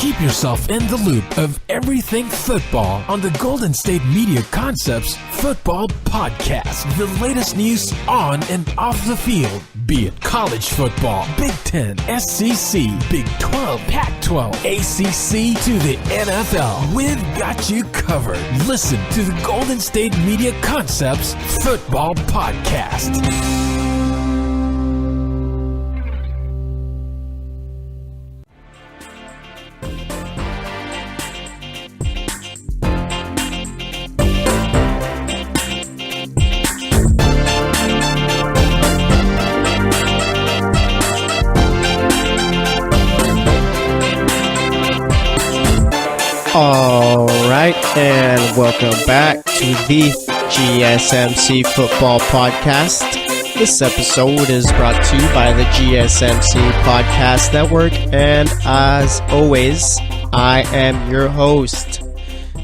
Keep yourself in the loop of everything football on the Golden State Media Concepts Football Podcast. The latest news on and off the field, be it college football, Big Ten, SEC, Big 12, Pac-12, ACC to the NFL. We've got you covered. Listen to the Golden State Media Concepts Football Podcast. All right, and welcome back to the GSMC Football Podcast. This episode is brought to you by the GSMC Podcast Network, and as always, I am your host,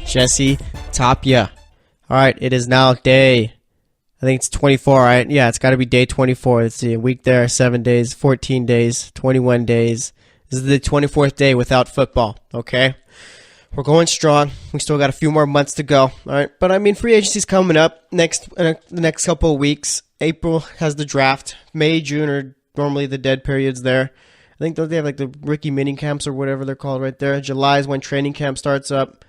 Jesse Tapia. All right, it is now day, I think it's 24, right? Yeah, it's got to be day 24. Let's see, a week there, 7 days, 14 days, 21 days. This is the 24th day without football, okay? We're going strong. We still got a few more months to go. All right. But I mean, free agency's coming up the next couple of weeks. April has the draft. May, June are normally the dead periods there. I think they have like the rookie mini camps or whatever they're called right there. July is when training camp starts up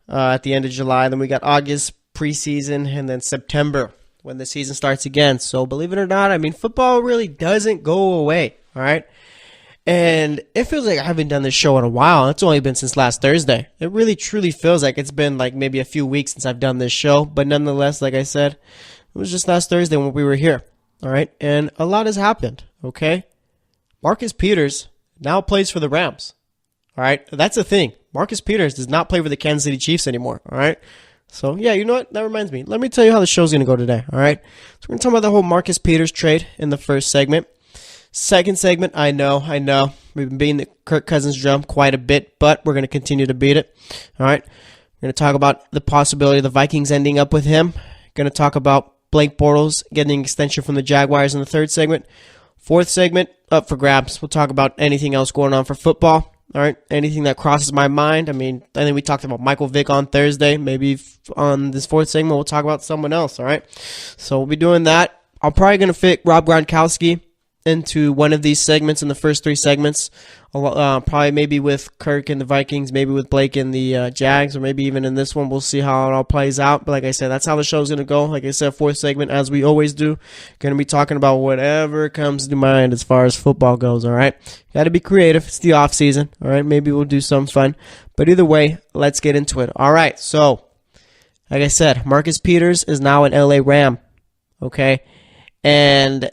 at the end of July. Then we got August preseason, and then September when the season starts again. So believe it or not, I mean, football really doesn't go away. All right. And it feels like I haven't done this show in a while. It's only been since last Thursday. It really, truly feels like it's been like maybe a few weeks since I've done this show. But nonetheless, like I said, it was just last Thursday when we were here. All right. And a lot has happened. Okay. Marcus Peters now plays for the Rams. All right. That's the thing. Marcus Peters does not play for the Kansas City Chiefs anymore. All right. So, yeah, you know what? That reminds me. Let me tell you how the show's going to go today. All right. So, we're going to talk about the whole Marcus Peters trade in the first segment. Second segment, I know. We've been beating the Kirk Cousins drum quite a bit, but we're going to continue to beat it. All right. We're going to talk about the possibility of the Vikings ending up with him. Going to talk about Blake Bortles getting an extension from the Jaguars in the third segment. Fourth segment, up for grabs. We'll talk about anything else going on for football. All right. Anything that crosses my mind. I mean, I think we talked about Michael Vick on Thursday. Maybe on this fourth segment, we'll talk about someone else. All right. So we'll be doing that. I'm probably going to fit Rob Gronkowski into one of these segments in the first three segments, probably maybe with Kirk and the Vikings, maybe with Blake and the Jags, or maybe even in this one. We'll see how it all plays out. But like I said, that's how the show's going to go. Like I said, fourth segment, as we always do, going to be talking about whatever comes to mind as far as football goes, all right? Got to be creative. It's the off season, all right? Maybe we'll do some fun. But either way, let's get into it. All right, so like I said, Marcus Peters is now an LA Ram, okay? And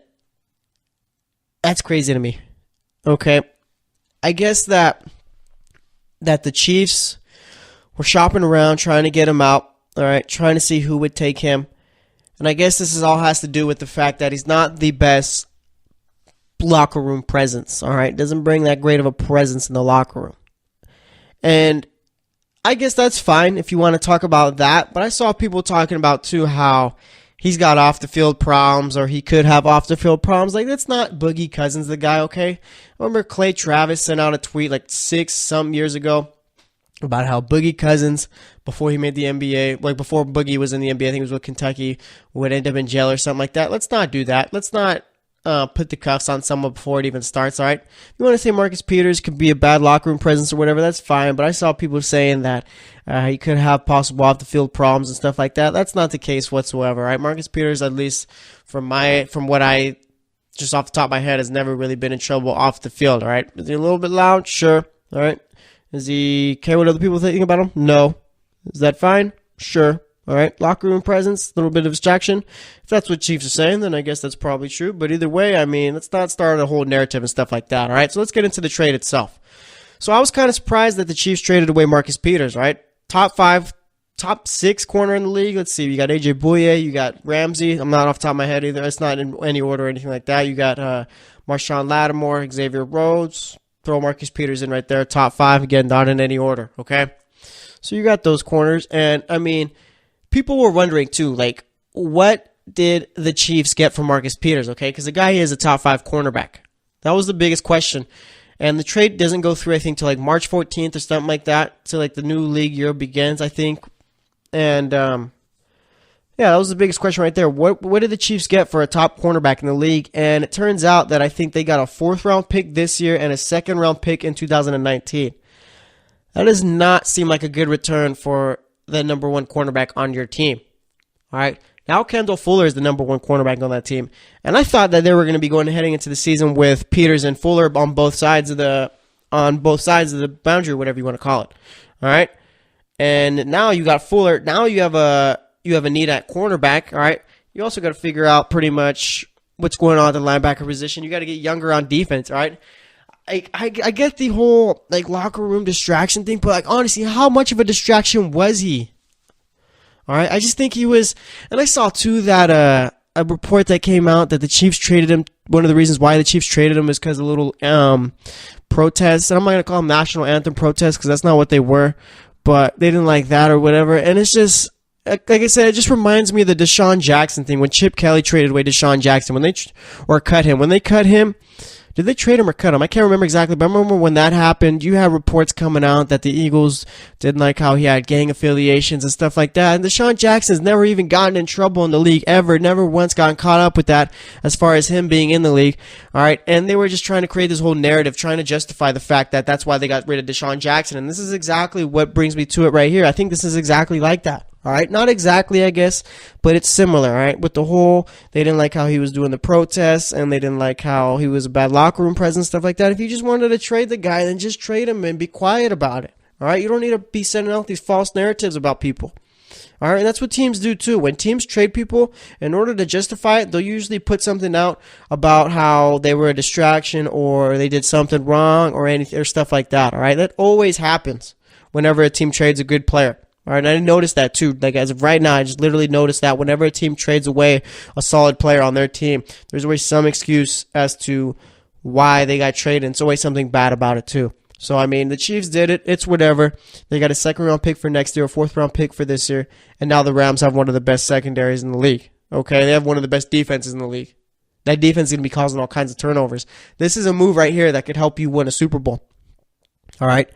that's crazy to me. Okay. I guess that the Chiefs were shopping around trying to get him out. All right. Trying to see who would take him. And I guess this all has to do with the fact that he's not the best locker room presence. All right. Doesn't bring that great of a presence in the locker room. And I guess that's fine if you want to talk about that. But I saw people talking about too how he's got off-the-field problems, or he could have off-the-field problems. Like, that's not Boogie Cousins, the guy, okay? I remember Clay Travis sent out a tweet like 6-some years ago about how Boogie Cousins, before he made the NBA, like before Boogie was in the NBA, I think it was with Kentucky, would end up in jail or something like that. Let's not do that. Let's not put the cuffs on someone before it even starts, all right? If you want to say Marcus Peters could be a bad locker room presence or whatever, that's fine. But I saw people saying that he could have possible off-the-field problems and stuff like that. That's not the case whatsoever, all right? Marcus Peters, at least from what I just off the top of my head, has never really been in trouble off the field, all right? Is he a little bit loud? Sure, all right? Does he care what other people think about him? No. Is that fine? Sure. All right, locker room presence, a little bit of distraction. If that's what Chiefs are saying, then I guess that's probably true. But either way, I mean, let's not start a whole narrative and stuff like that, all right? So let's get into the trade itself. So I was kind of surprised that the Chiefs traded away Marcus Peters, right? Top 6 corner in the league. Let's see, you got A.J. Bouye, you got Ramsey. I'm not off the top of my head either. It's not in any order or anything like that. You got Marshawn Lattimore, Xavier Rhodes. Throw Marcus Peters in right there, top 5. Again, not in any order, okay? So you got those corners, and I mean, people were wondering too, like, what did the Chiefs get from Marcus Peters, okay? Because the guy is a top 5 cornerback. That was the biggest question. And the trade doesn't go through, I think, till like March 14th or something like that, till like the new league year begins, I think. And yeah, that was the biggest question right there. What did the Chiefs get for a top cornerback in the league? And it turns out that I think they got a 4th-round pick this year and a 2nd-round pick in 2019. That does not seem like a good return for the number 1 cornerback on your team. All right. Now Kendall Fuller is the number 1 cornerback on that team. And I thought that they were going to be heading into the season with Peters and Fuller on both sides of the boundary, whatever you want to call it. All right. And now you got Fuller. Now you have a need at cornerback. All right. You also got to figure out pretty much what's going on at the linebacker position. You got to get younger on defense. All right. I get the whole like locker room distraction thing, but like honestly, how much of a distraction was he? All right, I just think he was, and I saw too that a report that came out that the Chiefs traded him. One of the reasons why the Chiefs traded him is because of little protests. And I'm not gonna call them national anthem protests because that's not what they were, but they didn't like that or whatever. And it's just like I said, it just reminds me of the Deshaun Jackson thing when Chip Kelly traded away Deshaun Jackson or cut him. When they cut him. Did they trade him or cut him? I can't remember exactly, but I remember when that happened, you had reports coming out that the Eagles didn't like how he had gang affiliations and stuff like that. And Deshaun Jackson's never even gotten in trouble in the league ever, never once gotten caught up with that as far as him being in the league. All right, and they were just trying to create this whole narrative, trying to justify the fact that that's why they got rid of Deshaun Jackson. And this is exactly what brings me to it right here. I think this is exactly like that. All right, not exactly, I guess, but it's similar, all right, with the whole, they didn't like how he was doing the protests, and they didn't like how he was a bad locker room presence, stuff like that. If you just wanted to trade the guy, then just trade him and be quiet about it, all right? You don't need to be sending out these false narratives about people, all right? And that's what teams do, too. When teams trade people, in order to justify it, they'll usually put something out about how they were a distraction or they did something wrong or anything or stuff like that, all right? That always happens whenever a team trades a good player. All right, and I noticed that too. Like as of right now, I just literally noticed that whenever a team trades away a solid player on their team, there's always some excuse as to why they got traded. It's always something bad about it too. So, I mean, the Chiefs did it. It's whatever. They got a 2nd-round pick for next year, a 4th-round pick for this year, and now the Rams have one of the best secondaries in the league. Okay, they have one of the best defenses in the league. That defense is going to be causing all kinds of turnovers. This is a move right here that could help you win a Super Bowl. All right.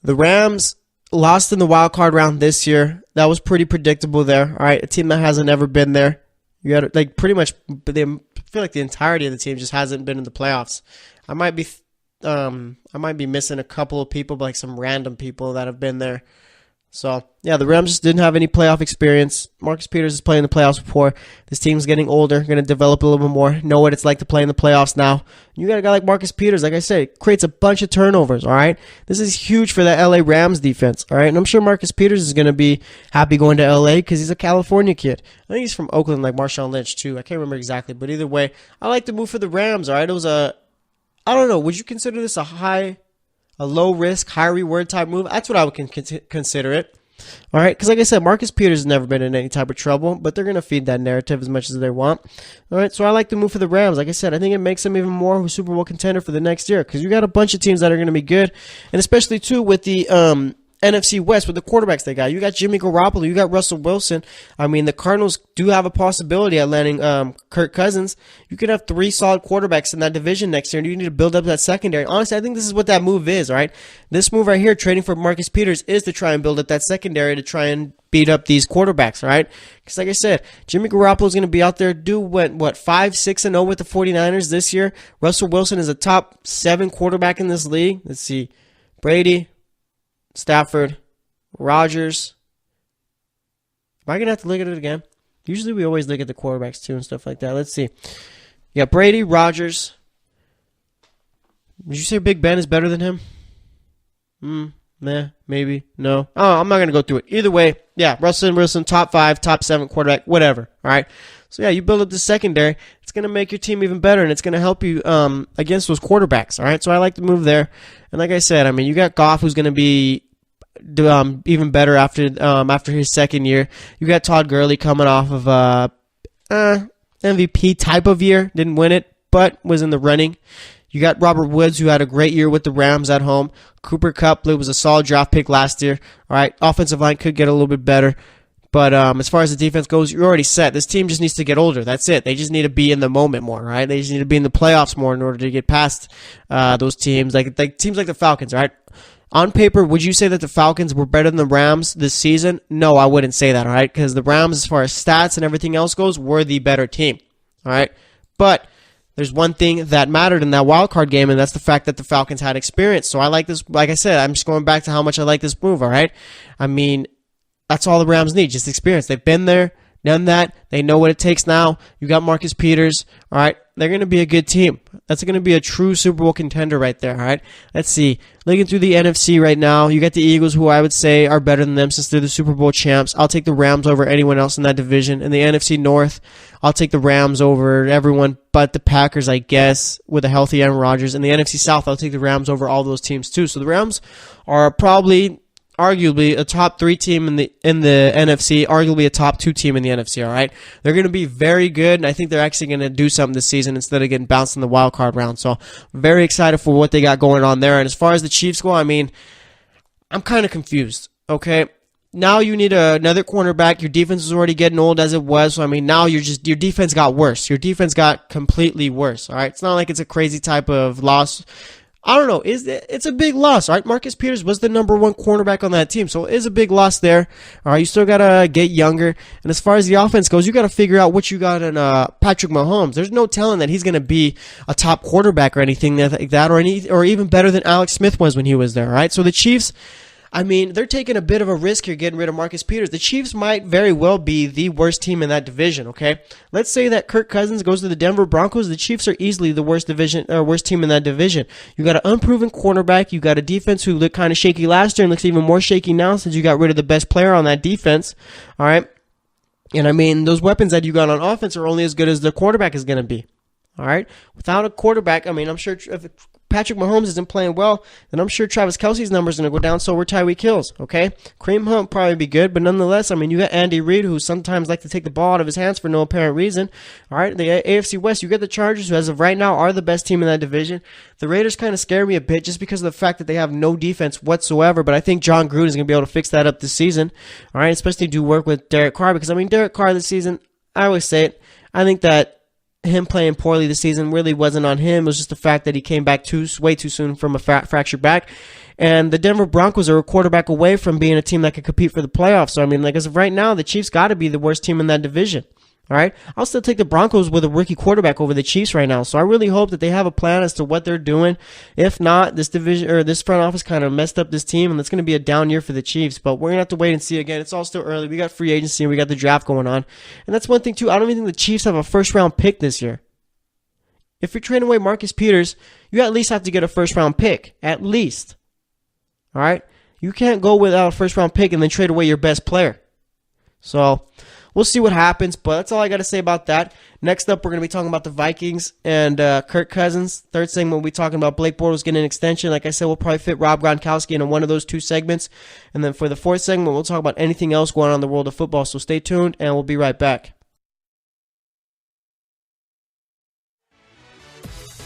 The Rams lost in the wild card round this year. That was pretty predictable there. All right, a team that hasn't ever been there. You got like pretty much. I feel like the entirety of the team just hasn't been in the playoffs. I might be missing a couple of people, but like some random people that have been there. So, yeah, the Rams just didn't have any playoff experience. Marcus Peters is playing the playoffs before. This team's getting older, going to develop a little bit more, know what it's like to play in the playoffs now. You got a guy like Marcus Peters, like I said, creates a bunch of turnovers, all right? This is huge for the LA Rams defense, all right? And I'm sure Marcus Peters is going to be happy going to LA because he's a California kid. I think he's from Oakland, like Marshawn Lynch, too. I can't remember exactly, but either way, I like the move for the Rams, all right? It was I don't know, would you consider this a low risk, high reward type move? That's what I would consider it. All right, because like I said, Marcus Peters has never been in any type of trouble, but they're going to feed that narrative as much as they want. All right, so I like the move for the Rams. Like I said, I think it makes them even more of a Super Bowl contender for the next year because you got a bunch of teams that are going to be good, and especially, too, with the NFC West, with the quarterbacks they got. You got Jimmy Garoppolo, you got Russell Wilson. I mean, the Cardinals do have a possibility at landing Kirk Cousins. You could have 3 solid quarterbacks in that division next year, and you need to build up that secondary. Honestly, I think this is what that move is, all right? This move right here, trading for Marcus Peters, is to try and build up that secondary to try and beat up these quarterbacks, all right? Because like I said, Jimmy Garoppolo is going to be out there, do what 5-6-0 with the 49ers this year. Russell Wilson is a top 7 quarterback in this league. Let's see. Brady, Stafford, Rodgers. Am I going to have to look at it again? Usually we always look at the quarterbacks too and stuff like that. Let's see. You got Brady, Rodgers. Did you say Big Ben is better than him? Maybe. No. Oh, I'm not going to go through it. Either way, yeah, Russell Wilson, top 5, top 7 quarterback, whatever. All right. So, yeah, you build up the secondary. It's going to make your team even better, and it's going to help you against those quarterbacks. All right. So I like the move there. And like I said, I mean, you got Goff, who's going to be even better after his second year. You got Todd Gurley coming off of MVP type of year. Didn't win it, but was in the running. You got Robert Woods, who had a great year with the Rams at home. Cooper Kupp was a solid draft pick last year. All right, offensive line could get a little bit better. But as far as the defense goes, you're already set. This team just needs to get older. That's it. They just need to be in the moment more, right? They just need to be in the playoffs more in order to get past those teams, like teams like the Falcons, right? On paper, would you say that the Falcons were better than the Rams this season? No, I wouldn't say that, all right? Because the Rams, as far as stats and everything else goes, were the better team, all right? But there's one thing that mattered in that wild card game, and that's the fact that the Falcons had experience. So I like this. Like I said, I'm just going back to how much I like this move, all right? I mean, that's all the Rams need, just experience. They've been there, done that. They know what it takes now. You got Marcus Peters, all right? They're going to be a good team. That's going to be a true Super Bowl contender right there, all right? Let's see. Looking through the NFC right now, you got the Eagles, who I would say are better than them since they're the Super Bowl champs. I'll take the Rams over anyone else in that division. In the NFC North, I'll take the Rams over everyone but the Packers, I guess, with a healthy Aaron Rodgers. In the NFC South, I'll take the Rams over all those teams too. So the Rams are probably arguably a top 3 team in the NFC, arguably a top 2 team in the NFC, all right? They're going to be very good, and I think they're actually going to do something this season instead of getting bounced in the wild card round. So very excited for what they got going on there. And as far as the Chiefs go, I mean, I'm kind of confused, okay? Now you need another cornerback. Your defense is already getting old as it was. So, I mean, now your defense got worse. Your defense got completely worse, all right? It's not like it's a crazy type of loss. I don't know. It's a big loss, all right? Marcus Peters was the number 1 cornerback on that team, so it is a big loss there. All right, you still got to get younger. And as far as the offense goes, you got to figure out what you got in Patrick Mahomes. There's no telling that he's going to be a top quarterback or anything like that, or even better than Alex Smith was when he was there, all right? So the Chiefs, I mean, they're taking a bit of a risk here getting rid of Marcus Peters. The Chiefs might very well be the worst team in that division, okay? Let's say that Kirk Cousins goes to the Denver Broncos. The Chiefs are easily the worst team in that division. You got an unproven cornerback. You got a defense who looked kind of shaky last year and looks even more shaky now since you got rid of the best player on that defense, all right? And, I mean, those weapons that you got on offense are only as good as the quarterback is going to be, all right? Without a quarterback, I mean, I'm sure if Patrick Mahomes isn't playing well, then I'm sure Travis Kelce's numbers are going to go down, so will Tyreek Hill's, okay? Kareem Hunt probably be good, but nonetheless, I mean, you got Andy Reid, who sometimes like to take the ball out of his hands for no apparent reason, all right? The AFC West, you get the Chargers, who as of right now are the best team in that division. The Raiders kind of scare me a bit just because of the fact that they have no defense whatsoever, but I think John Gruden is going to be able to fix that up this season, all right? Especially do work with Derek Carr, because, I mean, Derek Carr this season, I always say it, I think that him playing poorly this season really wasn't on him. It was just the fact that he came back way too soon from a fractured back. And the Denver Broncos are a quarterback away from being a team that could compete for the playoffs. So, I mean, like, as of right now, the Chiefs got to be the worst team in that division. All right? I'll still take the Broncos with a rookie quarterback over the Chiefs right now. So I really hope that they have a plan as to what they're doing. If not, this division or this front office kind of messed up this team, and it's going to be a down year for the Chiefs. But we're going to have to wait and see again. It's all still early. We got free agency and we got the draft going on. And that's one thing, too. I don't even think the Chiefs have a first-round pick this year. If you're trading away Marcus Peters, you at least have to get a first-round pick. At least. All right? You can't go without a first-round pick and then trade away your best player. So we'll see what happens, but that's all I got to say about that. Next up, we're going to be talking about the Vikings and Kirk Cousins. Third segment, we'll be talking about Blake Bortles getting an extension. Like I said, we'll probably fit Rob Gronkowski into one of those 2 segments. And then for the 4th segment, we'll talk about anything else going on in the world of football. So stay tuned, and we'll be right back.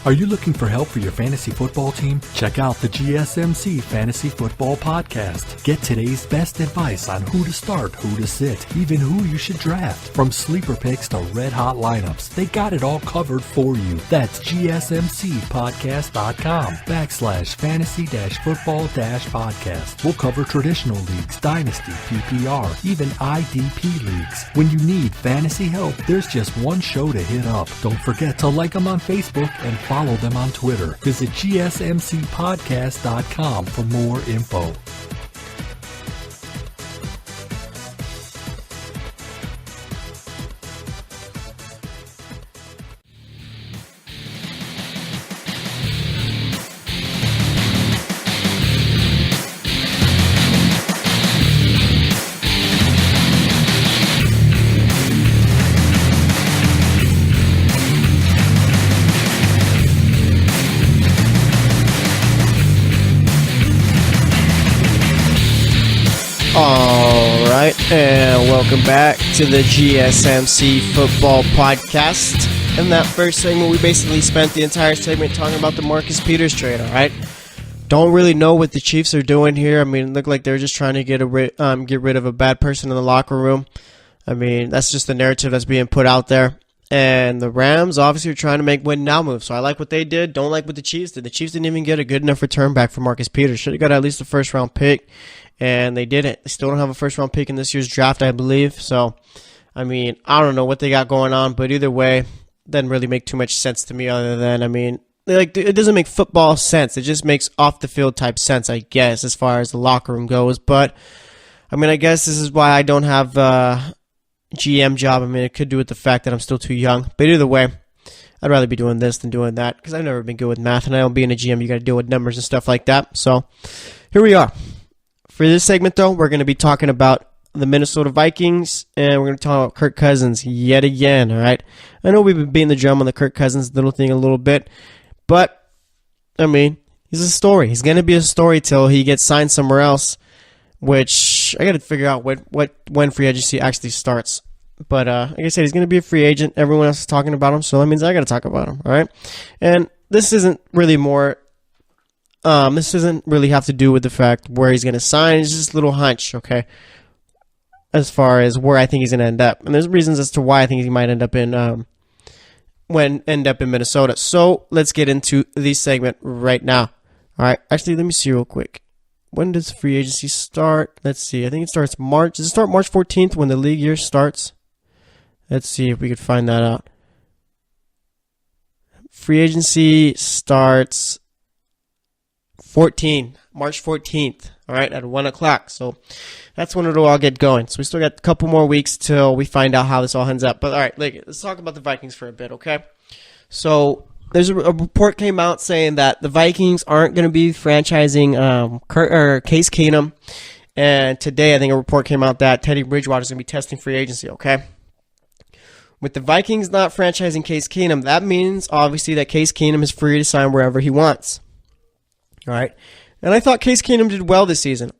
Are you looking for help for your fantasy football team? Check out the GSMC Fantasy Football Podcast. Get today's best advice on who to start, who to sit, even who you should draft. From sleeper picks to red-hot lineups, they got it all covered for you. That's gsmcpodcast.com/fantasy-football-podcast. We'll cover traditional leagues, dynasty, PPR, even IDP leagues. When you need fantasy help, there's just one show to hit up. Don't forget to like them on Facebook and follow them on Twitter. Visit gsmcpodcast.com for more info. All right, and welcome back to the GSMC Football Podcast. In that first segment, we basically spent the entire segment talking about the Marcus Peters trade, all right? Don't really know what the Chiefs are doing here. I mean, it looked like they're just trying to get rid of a bad person in the locker room. I mean, that's just the narrative that's being put out there. And the Rams obviously are trying to make win now moves. So I like what they did. Don't like what the Chiefs did. The Chiefs didn't even get a good enough return back for Marcus Peters. Should have got at least a first-round pick, and they didn't. They still don't have a first-round pick in this year's draft, I believe. So, I mean, I don't know what they got going on, but either way, doesn't really make too much sense to me other than, I mean, it doesn't make football sense. It just makes off-the-field type sense, I guess, as far as the locker room goes. But, I mean, I guess this is why I don't have GM job. I mean, it could do with the fact that I'm still too young. But either way, I'd rather be doing this than doing that because I've never been good with math, and I don't being a GM, you got to deal with numbers and stuff like that. So here we are. For this segment, though, we're going to be talking about the Minnesota Vikings, and we're going to talk about Kirk Cousins yet again, all right? I know we've been beating the drum on the Kirk Cousins little thing a little bit, but, I mean, he's a story. He's going to be a story till he gets signed somewhere else, which I got to figure out when free agency actually starts. But like I said, he's going to be a free agent. Everyone else is talking about him, so that means I got to talk about him. All right, and this isn't really more. This doesn't really have to do with the fact where he's going to sign. It's just a little hunch, okay? As far as where I think he's going to end up, and there's reasons as to why I think he might end up in Minnesota. So let's get into the segment right now. All right, actually, let me see real quick. When does free agency start? Let's see. I think it starts March. Does it start March 14th when the league year starts? Let's see if we could find that out. Free agency starts March 14th. All right, at 1 o'clock. So that's when it'll all get going. So we still got a couple more weeks till we find out how this all ends up. But all right, let's talk about the Vikings for a bit, okay? So there's a report came out saying that the Vikings aren't going to be franchising Case Keenum. And today, I think a report came out that Teddy Bridgewater is going to be testing free agency, okay? With the Vikings not franchising Case Keenum, that means, obviously, that Case Keenum is free to sign wherever he wants. All right? And I thought Case Keenum did well this season.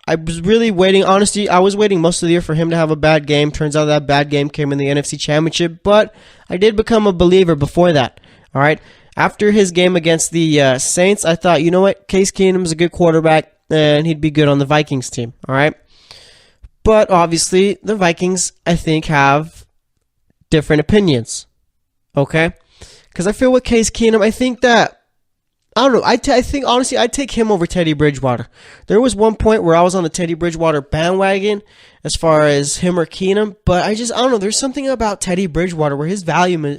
I was really waiting. Honestly, I was waiting most of the year for him to have a bad game. Turns out that bad game came in the NFC Championship. But I did become a believer before that. All right. After his game against the Saints, I thought, you know what? Case Keenum is a good quarterback, and he'd be good on the Vikings team. All right. But obviously, the Vikings, I think, have different opinions. Okay. Because I feel with Case Keenum, I think that, I don't know. I think, honestly, I'd take him over Teddy Bridgewater. There was one point where I was on the Teddy Bridgewater bandwagon as far as him or Keenum, but I don't know. There's something about Teddy Bridgewater where his value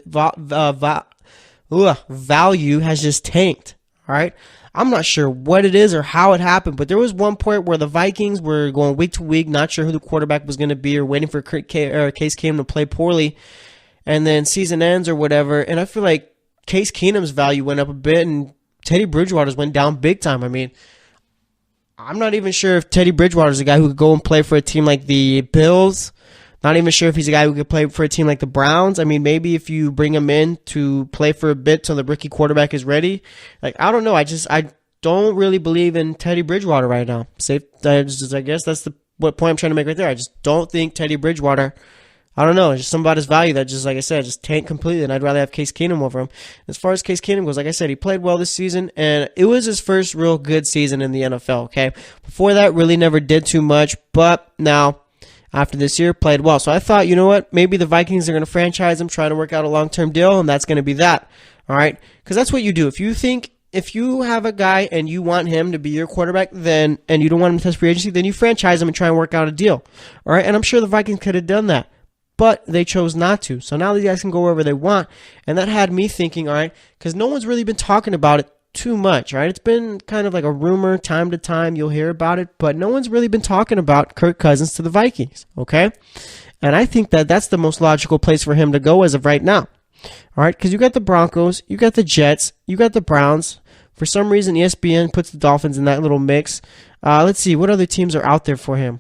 has just tanked. All right, I'm not sure what it is or how it happened, but there was one point where the Vikings were going week to week, not sure who the quarterback was going to be, or waiting for Case Keenum to play poorly, and then season ends or whatever. And I feel like Case Keenum's value went up a bit, and Teddy Bridgewater's went down big time. I mean, I'm not even sure if Teddy Bridgewater's a guy who could go and play for a team like the Bills. Not even sure if he's a guy who could play for a team like the Browns. I mean, maybe if you bring him in to play for a bit till the rookie quarterback is ready. Like, I don't know. I don't really believe in Teddy Bridgewater right now. I guess that's what point I'm trying to make right there. I just don't think Teddy Bridgewater, I don't know. It's just something about his value that just, like I said, just tanked completely, and I'd rather have Case Keenum over him. As far as Case Keenum goes, like I said, he played well this season, and it was his first real good season in the NFL, okay? Before that, really never did too much, but now, after this year, played well. So I thought, you know what? Maybe the Vikings are going to franchise him, try to work out a long-term deal, and that's going to be that, all right? Because that's what you do. If you have a guy and you want him to be your quarterback, and you don't want him to test free agency, then you franchise him and try and work out a deal, all right? And I'm sure the Vikings could have done that. But they chose not to. So now these guys can go wherever they want. And that had me thinking, all right, because no one's really been talking about it too much, right? It's been kind of like a rumor time to time. You'll hear about it. But no one's really been talking about Kirk Cousins to the Vikings, okay? And I think that that's the most logical place for him to go as of right now. All right, because you got the Broncos, you got the Jets, you got the Browns. For some reason, ESPN puts the Dolphins in that little mix. Let's see, what other teams are out there for him?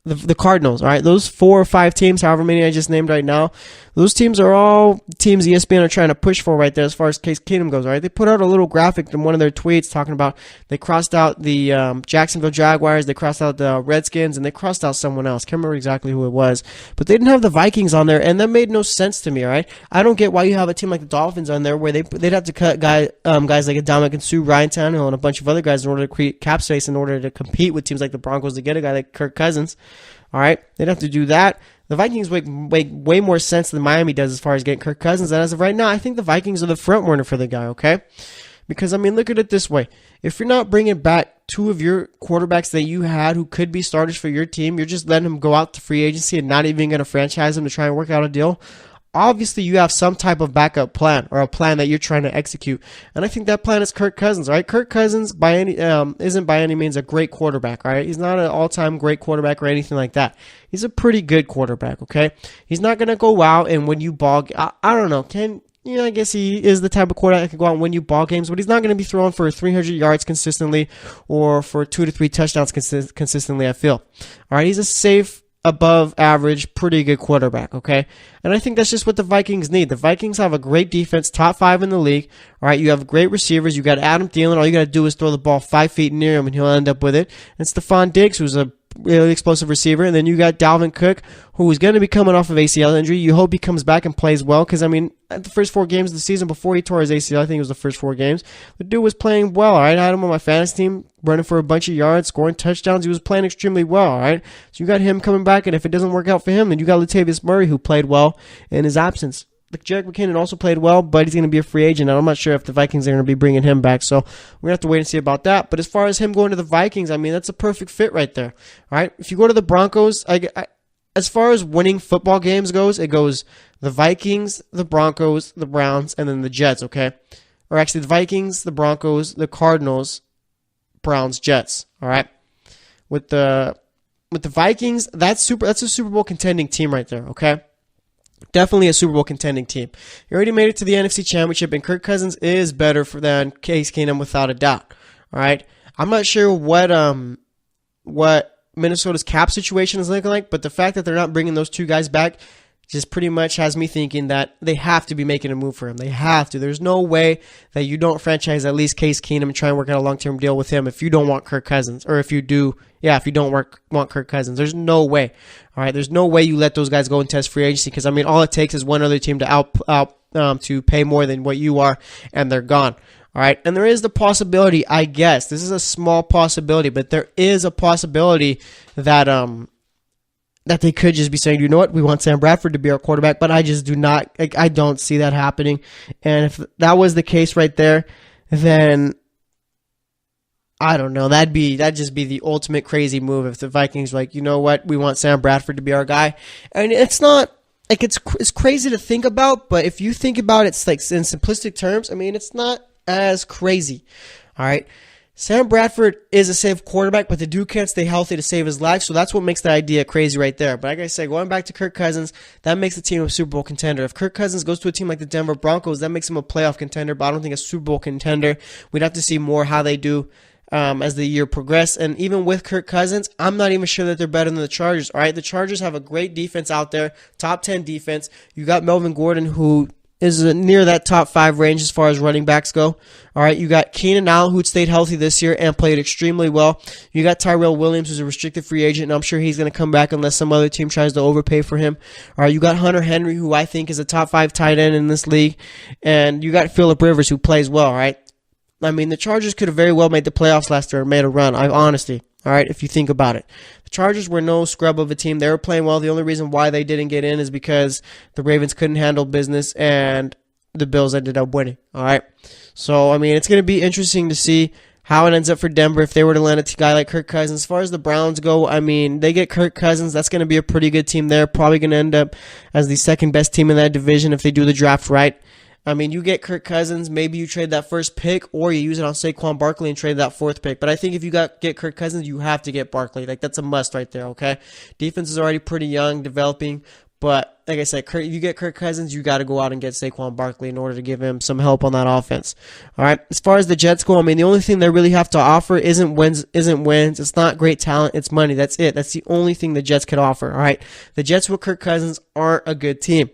The Cardinals, all right? Those 4 or 5 teams, however many I just named right now, Those teams are all teams ESPN are trying to push for right there as far as Case Keenum goes, all right? They put out a little graphic in one of their tweets talking about they crossed out the Jacksonville Jaguars, they crossed out the Redskins, and they crossed out someone else. Can't remember exactly who it was. But they didn't have the Vikings on there, and that made no sense to me, all right? I don't get why you have a team like the Dolphins on there where they'd have to cut guys like Dominic Sue, Ryan Tannehill, and a bunch of other guys in order to create cap space in order to compete with teams like the Broncos to get a guy like Kirk Cousins. All right, they'd have to do that. The Vikings make way more sense than Miami does as far as getting Kirk Cousins. And as of right now, I think the Vikings are the front runner for the guy, okay? Because, I mean, look at it this way. If you're not bringing back two of your quarterbacks that you had who could be starters for your team, you're just letting them go out to free agency and not even going to franchise them to try and work out a deal. Obviously, you have some type of backup plan or a plan that you're trying to execute. And I think that plan is Kirk Cousins, right? Kirk Cousins isn't by any means a great quarterback, right? He's not an all-time great quarterback or anything like that. He's a pretty good quarterback, okay? He's not going to go out and win you I don't know. I guess he is the type of quarterback that can go out and win you ball games, but he's not going to be throwing for 300 yards consistently or for 2 to 3 touchdowns consistently, I feel. All right, he's a safe, above average, pretty good quarterback, okay? And I think that's just what the Vikings need. The Vikings have a great defense, top 5 in the league, all right? You have great receivers. You got Adam Thielen. All you got to do is throw the ball 5 feet near him, and he'll end up with it. And Stephon Diggs, who's a really explosive receiver. And then you got Dalvin Cook, who is going to be coming off of ACL injury. You hope he comes back and plays well because, I mean, at the first 4 games of the season before he tore his ACL, I think it was the first 4 games, the dude was playing well, all right? I had him on my fantasy team, running for a bunch of yards, scoring touchdowns. He was playing extremely well, all right? So you got him coming back, and if it doesn't work out for him, then you got Latavius Murray, who played well in his absence. Jerick McKinnon also played well, but he's going to be a free agent. I'm not sure if the Vikings are going to be bringing him back, so we're going to have to wait and see about that. But as far as him going to the Vikings, I mean, that's a perfect fit right there. All right, if you go to the Broncos, as far as winning football games goes, it goes the Vikings, the Broncos, the Browns, and then the Jets, okay? Or actually the Vikings, the Broncos, the Cardinals, Browns, Jets, all right? With the Vikings, that's a Super Bowl contending team right there, okay? Definitely a Super Bowl contending team. He already made it to the NFC Championship, and Kirk Cousins is better than Case Keenum without a doubt. All right, I'm not sure what Minnesota's cap situation is looking like, but the fact that they're not bringing those 2 guys back just pretty much has me thinking that they have to be making a move for him. They have to. There's no way that you don't franchise at least Case Keenum and try and work out a long-term deal with him if you don't want Kirk Cousins, or if you do, if you don't want Kirk Cousins. There's no way. All right, there's no way you let those guys go and test free agency because, I mean, all it takes is one other team to to pay more than what you are, and they're gone. All right, and there is the possibility, I guess, this is a small possibility, but there is a possibility that that they could just be saying, you know what, we want Sam Bradford to be our quarterback, but I just do not, I don't see that happening. And if that was the case right there, then I don't know, that'd just be the ultimate crazy move if the Vikings like, you know what, we want Sam Bradford to be our guy. And it's not, like, it's crazy to think about, but if you think about it, it's like in simplistic terms, I mean, it's not as crazy. All right. Sam Bradford is a safe quarterback, but the dude can't stay healthy to save his life, so that's what makes the idea crazy right there. But like I said, going back to Kirk Cousins, that makes the team a Super Bowl contender. If Kirk Cousins goes to a team like the Denver Broncos, that makes him a playoff contender, but I don't think a Super Bowl contender. We'd have to see more how they do as the year progresses. And even with Kirk Cousins, I'm not even sure that they're better than the Chargers. All right, the Chargers have a great defense out there, top 10 defense. You got Melvin Gordon, who is near that top 5 range as far as running backs go. All right, you got Keenan Allen, who stayed healthy this year and played extremely well. You got Tyrell Williams, who's a restricted free agent, and I'm sure he's going to come back unless some other team tries to overpay for him. All right, you got Hunter Henry, who I think is a top 5 tight end in this league, and you got Phillip Rivers, who plays well, all right? I mean, the Chargers could have very well made the playoffs last year or made a run, honestly. All right, if you think about it. The Chargers were no scrub of a team. They were playing well. The only reason why they didn't get in is because the Ravens couldn't handle business and the Bills ended up winning. All right. So, I mean, it's going to be interesting to see how it ends up for Denver if they were to land a guy like Kirk Cousins. As far as the Browns go, I mean, they get Kirk Cousins. That's going to be a pretty good team there. Probably going to end up as the second best team in that division if they do the draft right. I mean, you get Kirk Cousins, maybe you trade that first pick, or you use it on Saquon Barkley and trade that 4th pick. But I think if you get Kirk Cousins, you have to get Barkley. Like, that's a must right there, okay? Defense is already pretty young, developing. But, like I said, if you get Kirk Cousins, you got to go out and get Saquon Barkley in order to give him some help on that offense. All right. As far as the Jets go, I mean, the only thing they really have to offer isn't wins. It's not great talent. It's money. That's it. That's the only thing the Jets could offer. All right. The Jets with Kirk Cousins aren't a good team.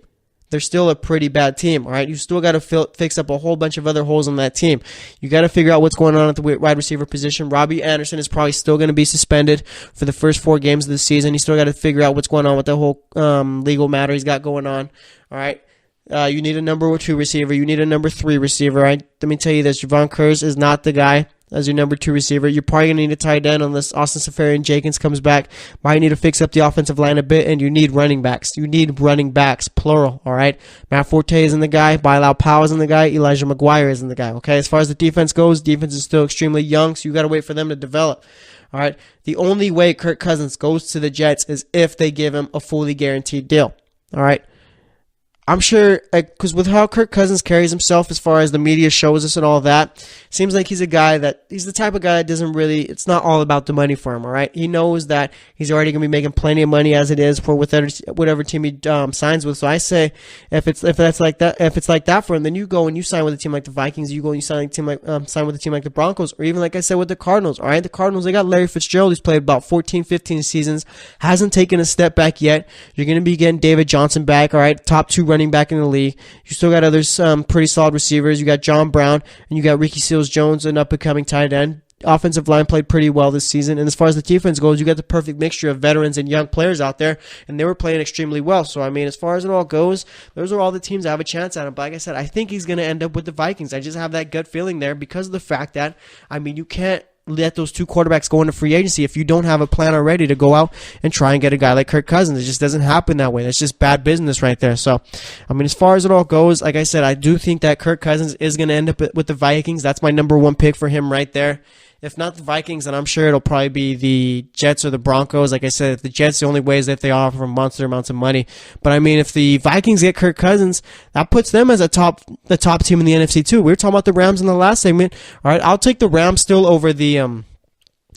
they're still a pretty bad team, all right? You still got to fix up a whole bunch of other holes on that team. You got to figure out what's going on at the wide receiver position. Robbie Anderson is probably still going to be suspended for the first 4 games of the season. You still got to figure out what's going on with the whole legal matter he's got going on, all right? You need a number 2 receiver. You need a number 3 receiver, all right? Let me tell you this. Javon Curse is not the guy as your number 2 receiver. You're probably going to need a tight end unless Austin Seferian-Jenkins comes back. Might need to fix up the offensive line a bit, and you need running backs. You need running backs, plural, all right? Matt Forte isn't the guy. Bilal Powell isn't the guy. Elijah McGuire isn't the guy, okay? As far as the defense goes, defense is still extremely young, so you got to wait for them to develop, all right? The only way Kirk Cousins goes to the Jets is if they give him a fully guaranteed deal, all right? I'm sure, because with how Kirk Cousins carries himself as far as the media shows us and all that, seems like he's the type of guy that doesn't really, it's not all about the money for him, all right? He knows that he's already going to be making plenty of money as it is for whatever team he signs with. So I say, if it's like that for him, then you go and you sign with a team like the Vikings, you go and you sign with a team like the Broncos, or even like I said with the Cardinals, all right? The Cardinals, they got Larry Fitzgerald, who's played about 14, 15 seasons, hasn't taken a step back yet. You're going to be getting David Johnson back, all right? Top 2 running back in the league. You still got others, pretty solid receivers. You got John Brown, and you got Ricky Seals-Jones, an up-and-coming tight end. Offensive line played pretty well this season. And as far as the defense goes, you got the perfect mixture of veterans and young players out there, and they were playing extremely well. So, I mean, as far as it all goes, those are all the teams that have a chance at him. But like I said, I think he's going to end up with the Vikings. I just have that gut feeling there because of the fact that, I mean, you can't let those 2 quarterbacks go into free agency if you don't have a plan already to go out and try and get a guy like Kirk Cousins. It just doesn't happen that way. That's just bad business right there. So, I mean, as far as it all goes, like I said, I do think that Kirk Cousins is going to end up with the Vikings. That's my number 1 pick for him right there. If not the Vikings, then I'm sure it'll probably be the Jets or the Broncos. Like I said, if the Jets, the only way is if they offer monster amounts of money. But I mean, if the Vikings get Kirk Cousins, that puts them as the top team in the NFC too. We were talking about the Rams in the last segment. All right, I'll take the Rams still over the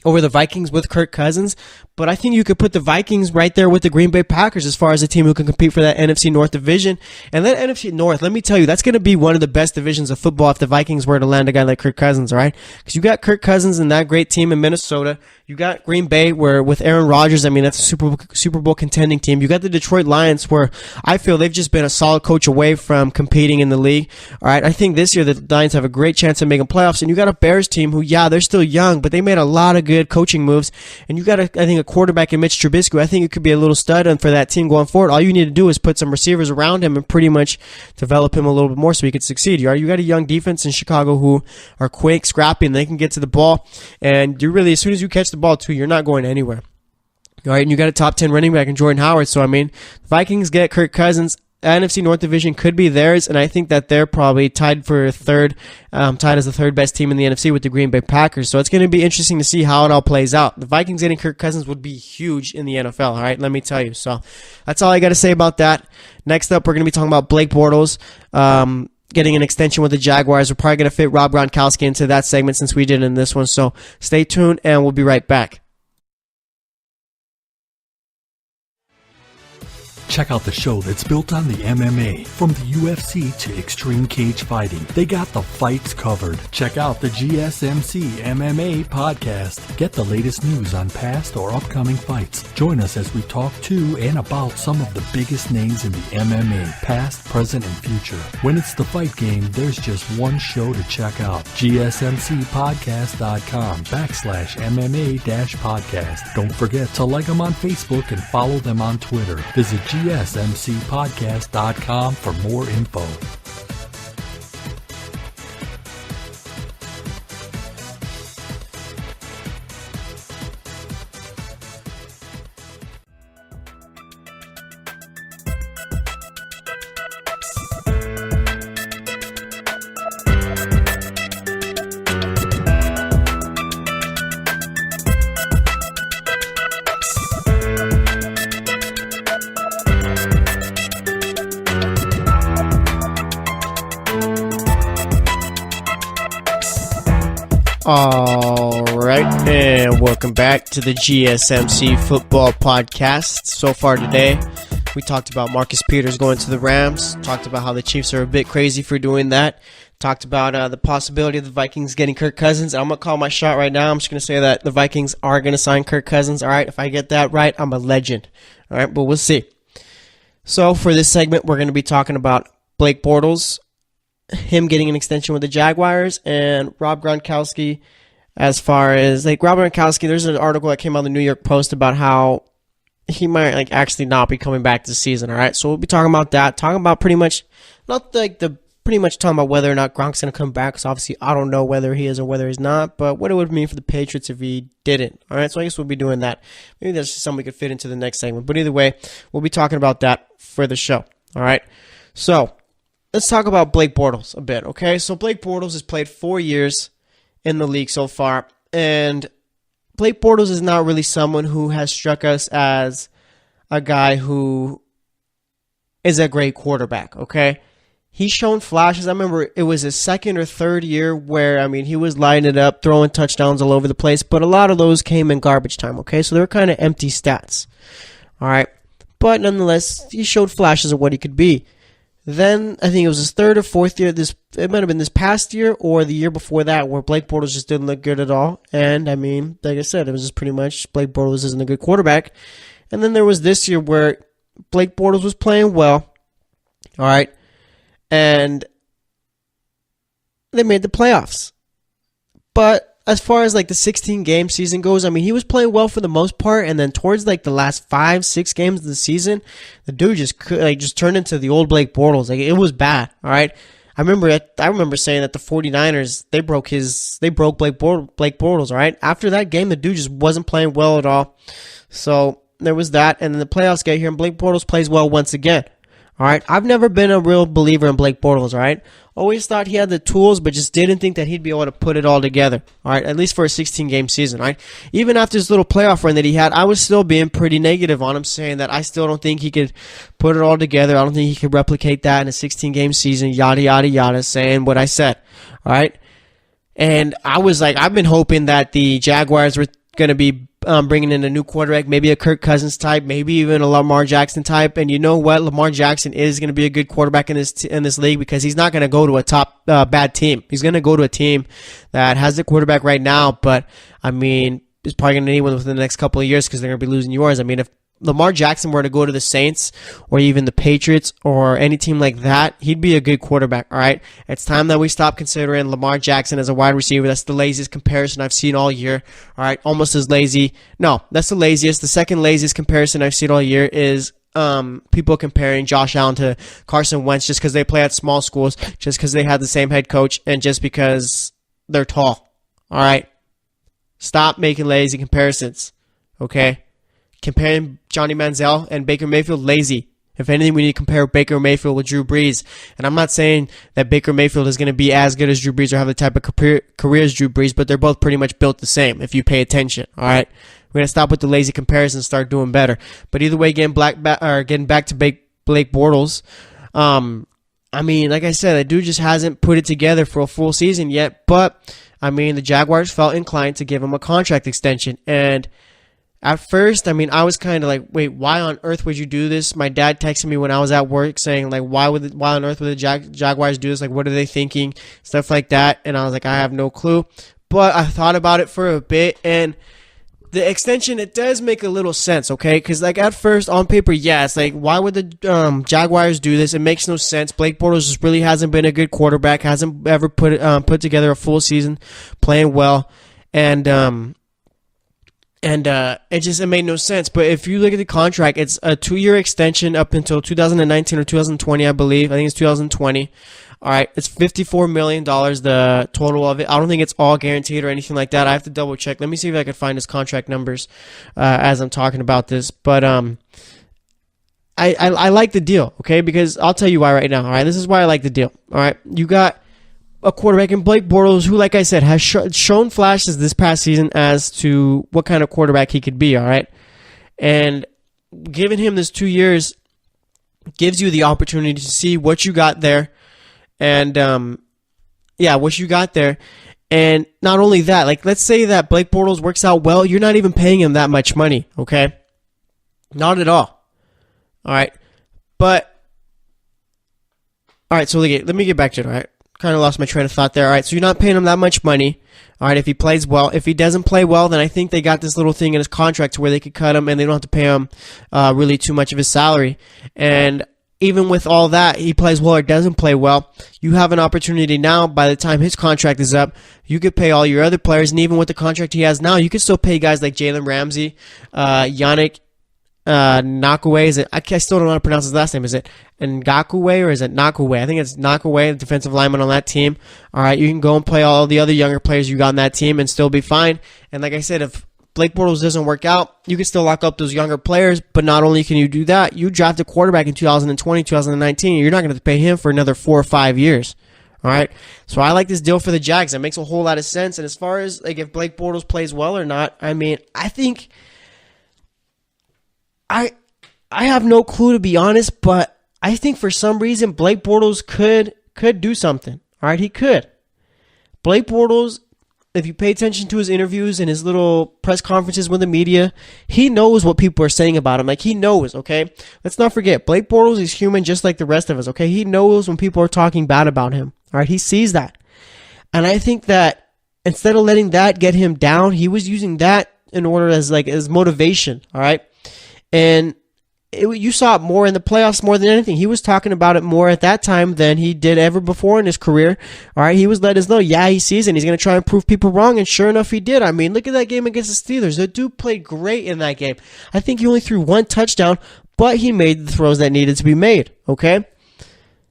Vikings with Kirk Cousins, but I think you could put the Vikings right there with the Green Bay Packers as far as a team who can compete for that NFC North division. And that NFC North, let me tell you, that's going to be one of the best divisions of football if the Vikings were to land a guy like Kirk Cousins, all right? Because you got Kirk Cousins and that great team in Minnesota. You got Green Bay, where with Aaron Rodgers, I mean, that's a Super Bowl contending team. You got the Detroit Lions, where I feel they've just been a solid coach away from competing in the league, all right? I think this year the Lions have a great chance of making playoffs. And you got a Bears team who, yeah, they're still young, but they made a lot of good coaching moves. And you got, I think, a quarterback in Mitch Trubisky. I think it could be a little stud for that team going forward. All you need to do is put some receivers around him and pretty much develop him a little bit more so he could succeed. You got a young defense in Chicago who are quick, scrappy, and they can get to the ball. And you really, as soon as you catch the ball, too, you're not going anywhere. All right, and you got a top 10 running back in Jordan Howard. So, I mean, the Vikings get Kirk Cousins. NFC North Division could be theirs, and I think that they're probably tied for tied as the 3rd best team in the NFC with the Green Bay Packers. So it's going to be interesting to see how it all plays out. The Vikings getting Kirk Cousins would be huge in the NFL, all right? Let me tell you. So that's all I got to say about that. Next up, we're going to be talking about Blake Bortles getting an extension with the Jaguars. We're probably going to fit Rob Gronkowski into that segment since we did in this one. So stay tuned, and we'll be right back. Check out the show that's built on the MMA, from the UFC to extreme cage fighting. They got the fights covered. Check out the GSMC MMA podcast. Get the latest news on past or upcoming fights. Join us as we talk to and about some of the biggest names in the MMA, past, present, and future. When it's the fight game, there's just one show to check out. GSMCpodcast.com/MMA-podcast. Don't forget to like them on Facebook and follow them on Twitter. Visit GSMCpodcast.com for more info. All right, and welcome back to the GSMC Football Podcast. So far today, we talked about Marcus Peters going to the Rams, talked about how the Chiefs are a bit crazy for doing that, talked about the possibility of the Vikings getting Kirk Cousins. I'm going to call my shot right now. I'm just going to say that the Vikings are going to sign Kirk Cousins. All right, if I get that right, I'm a legend. All right, but we'll see. So for this segment, we're going to be talking about Blake Bortles, him getting an extension with the Jaguars, and Rob Gronkowski. As far as Rob Gronkowski, there's an article that came out in the New York Post about how he might actually not be coming back this season. All right, so we'll be talking about that. Talking about pretty much talking about whether or not Gronk's going to come back. Because obviously I don't know whether he is or whether he's not. But what it would mean for the Patriots if he didn't. All right, so I guess we'll be doing that. Maybe that's just something we could fit into the next segment. But either way, we'll be talking about that for the show. All right, so let's talk about Blake Bortles a bit. Okay, so Blake Bortles has played 4 years in the league so far, and Blake Bortles is not really someone who has struck us as a guy who is a great quarterback, okay? He's shown flashes. I remember it was his second or third year where, he was lighting it up, throwing touchdowns all over the place, but a lot of those came in garbage time, okay? So they were kind of empty stats, all right? But nonetheless, he showed flashes of what he could be. Then, I think it was his third or fourth year. It might have been this past year or the year before that where Blake Bortles just didn't look good at all. And, like I said, it was just pretty much Blake Bortles isn't a good quarterback. And then there was this year where Blake Bortles was playing well. All right. And they made the playoffs. But as far as the 16-game season goes, he was playing well for the most part, and then towards the last 5-6 games of the season, the dude just turned into the old Blake Bortles. It was bad. All right, I remember saying that the 49ers they broke Blake Bortles. All right, after that game, the dude just wasn't playing well at all. So there was that, and then the playoffs get here, and Blake Bortles plays well once again. All right, I've never been a real believer in Blake Bortles, all right? Always thought he had the tools, but just didn't think that he'd be able to put it all together, all right? At least for a 16-game season, all right? Even after his little playoff run that he had, I was still being pretty negative on him, saying that I still don't think he could put it all together. I don't think he could replicate that in a 16-game season, yada, yada, yada, saying what I said, all right? And I was I've been hoping that the Jaguars were going to be bringing in a new quarterback, maybe a Kirk Cousins type, maybe even a Lamar Jackson type. And you know what? Lamar Jackson is going to be a good quarterback in this league because he's not going to go to a top bad team. He's going to go to a team that has the quarterback right now, but is probably going to need one within the next couple of years because they're going to be losing yours. If Lamar Jackson were to go to the Saints or even the Patriots or any team like that, he'd be a good quarterback, all right? It's time that we stop considering Lamar Jackson as a wide receiver. That's the laziest comparison I've seen all year, all right? Almost as lazy. No, that's the laziest. The second laziest comparison I've seen all year is people comparing Josh Allen to Carson Wentz just because they play at small schools, just because they have the same head coach, and just because they're tall, all right? Stop making lazy comparisons, okay? Comparing Johnny Manziel and Baker Mayfield, lazy. If anything, we need to compare Baker Mayfield with Drew Brees. And I'm not saying that Baker Mayfield is going to be as good as Drew Brees or have the type of career as Drew Brees, but they're both pretty much built the same if you pay attention. All right, we're going to stop with the lazy comparisons and start doing better. But either way, getting back to Blake Bortles, like I said, the dude just hasn't put it together for a full season yet. But the Jaguars felt inclined to give him a contract extension. And at first, I was kind of wait, why on earth would you do this? My dad texted me when I was at work saying, why on earth would the Jaguars do this? What are they thinking? Stuff like that. And I was I have no clue. But I thought about it for a bit, and the extension, it does make a little sense, okay? Because, at first, on paper, yes, why would the Jaguars do this? It makes no sense. Blake Bortles just really hasn't been a good quarterback, hasn't ever put together a full season playing well, and it made no sense. But if you look at the contract, it's a 2-year extension up until 2019 or 2020, I believe. I think it's 2020. All right, it's $54 million, the total of it. I don't think it's all guaranteed or anything like that. I have to double check. Let me see if I can find his contract numbers as I'm talking about this. But I like the deal, okay? Because I'll tell you why right now. All right, this is why I like the deal. All right, you got a quarterback in Blake Bortles who, like I said, has shown flashes this past season as to what kind of quarterback he could be, all right? And giving him this 2 years gives you the opportunity to see what you got there. And, what you got there. And not only that, let's say that Blake Bortles works out well, you're not even paying him that much money, okay? Not at all. All right? But, all right, so let me get back to it, all right? Kind of lost my train of thought there. All right, so you're not paying him that much money, All right, if he plays well. If he doesn't play well, then I think they got this little thing in his contract to where they could cut him and they don't have to pay him really too much of his salary. And even with all that, he plays well or doesn't play well, you have an opportunity now. By the time his contract is up, you could pay all your other players, and even with the contract he has now, you could still pay guys like Jalen Ramsey, Yannick Ngakoue. I still don't know how to pronounce his last name. Is it Ngakoue or is it Ngakoue? I think it's Ngakoue, the defensive lineman on that team. All right, you can go and play all the other younger players you got on that team and still be fine. And like I said, if Blake Bortles doesn't work out, you can still lock up those younger players, but not only can you do that, you draft a quarterback in 2020, 2019, you're not going to pay him for another 4 or 5 years. All right? So I like this deal for the Jags. It makes a whole lot of sense. And as far as like if Blake Bortles plays well or not, I mean, I think I have no clue, to be honest, but I think for some reason Blake Bortles could do something. All right? He could. Blake Bortles, if you pay attention to his interviews and his little press conferences with the media, he knows what people are saying about him. Like, he knows, okay? Let's not forget, Blake Bortles is human just like the rest of us, okay? He knows when people are talking bad about him, all right? He sees that. And I think that instead of letting that get him down, he was using that in order as motivation, all right? And you saw it more in the playoffs more than anything. He was talking about it more at that time than he did ever before in his career. All right, he was letting us know, yeah, he sees it, and he's going to try and prove people wrong, and sure enough, he did. I mean, look at that game against the Steelers. The dude played great in that game. I think he only threw 1 touchdown, but he made the throws that needed to be made, okay?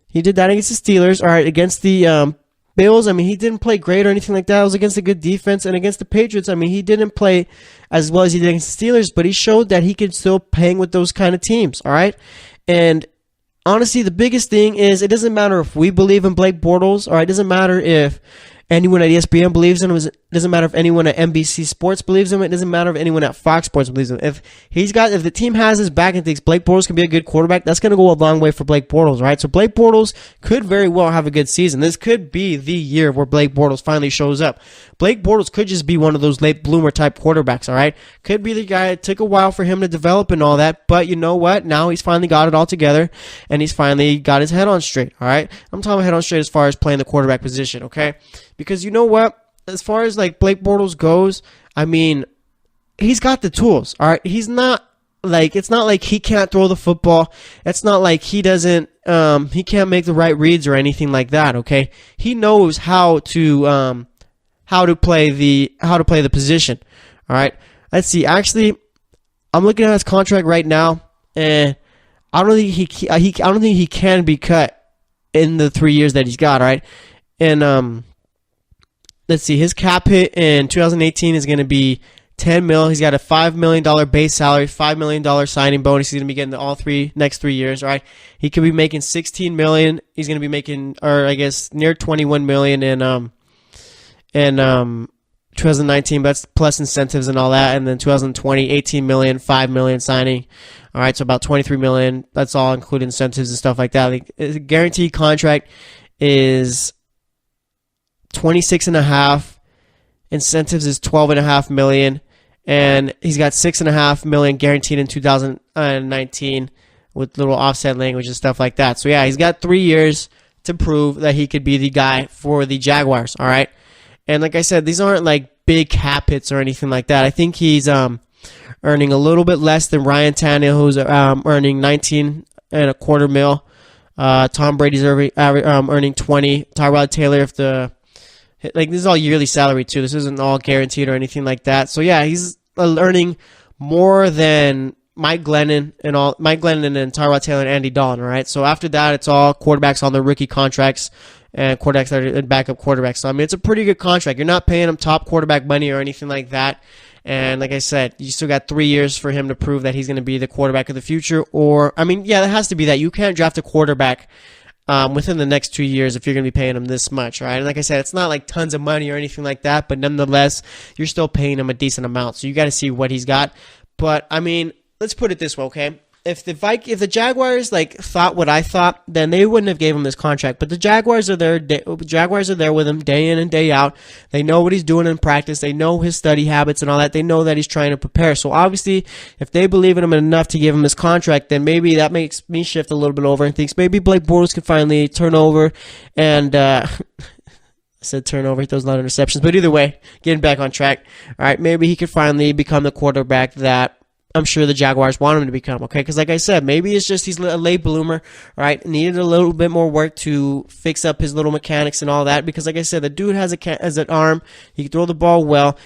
He did that against the Steelers. All right, against the Bills, I mean, he didn't play great or anything like that. It was against a good defense. And against the Patriots, I mean, he didn't play as well as he did against the Steelers, but he showed that he could still hang with those kind of teams, all right? And honestly, the biggest thing is it doesn't matter if we believe in Blake Bortles, all right? It doesn't matter if anyone at ESPN believes in him. It doesn't matter if anyone at NBC Sports believes in him. It doesn't matter if anyone at Fox Sports believes in him. If the team has his back and thinks Blake Bortles can be a good quarterback, that's going to go a long way for Blake Bortles, right? So Blake Bortles could very well have a good season. This could be the year where Blake Bortles finally shows up. Blake Bortles could just be one of those late bloomer type quarterbacks, all right? Could be the guy. It took a while for him to develop and all that, but you know what? Now he's finally got it all together, and he's finally got his head on straight, all right? I'm talking about head on straight as far as playing the quarterback position, okay? Because you know what? As far as like Blake Bortles goes, I mean, he's got the tools, all right? He's not like, it's not like he can't throw the football. It's not like he doesn't, he can't make the right reads or anything like that, okay? He knows how to play the position, all right? Let's see. Actually, I'm looking at his contract right now, and I don't think he can be cut in the 3 years that he's got, all right? And let's see, his cap hit in 2018 is going to be $10 million. He's got a $5 million base salary, $5 million signing bonus. He's going to be getting all next 3 years, right? He could be making $16 million. He's going to be making, or I guess near $21 million in 2019, but that's plus incentives and all that. And then 2020, $18 million, $5 million signing. All right, so about $23 million. That's all including incentives and stuff like that. The guaranteed contract is 26.5. Incentives is $12.5 million, and he's got $6.5 million guaranteed in 2019 with little offset language and stuff like that. So yeah, he's got 3 years to prove that he could be the guy for the Jaguars. All right, and like I said, these aren't like big cap hits or anything like that. I think he's earning a little bit less than Ryan Tannehill, who's earning $19.25 million. Tom Brady's earning 20. Tyrod Taylor, this is all yearly salary too. This isn't all guaranteed or anything like that. So yeah, he's earning more than Mike Glennon and Tyrod Taylor and Andy Dalton. All right. So after that, it's all quarterbacks on their rookie contracts and quarterbacks that are backup quarterbacks. So I mean, it's a pretty good contract. You're not paying him top quarterback money or anything like that. And like I said, you still got 3 years for him to prove that he's going to be the quarterback of the future. Or I mean, yeah, there has to be that. You can't draft a quarterback within the next 2 years if you're going to be paying him this much, right? And like I said, it's not like tons of money or anything like that, but nonetheless, you're still paying him a decent amount. So you got to see what he's got. But I mean, let's put it this way, okay? If the Jaguars like thought what I thought, then they wouldn't have gave him this contract. But the Jaguars are there. Jaguars are there with him day in and day out. They know what he's doing in practice. They know his study habits and all that. They know that he's trying to prepare. So obviously, if they believe in him enough to give him this contract, then maybe that makes me shift a little bit over and thinks maybe Blake Bortles could finally turn over and I said turnover. He throws a lot of interceptions. But either way, getting back on track. All right, maybe he could finally become the quarterback that I'm sure the Jaguars want him to become, okay? Because like I said, maybe it's just he's a late bloomer, right? Needed a little bit more work to fix up his little mechanics and all that. Because like I said, the dude has an arm. He can throw the ball well.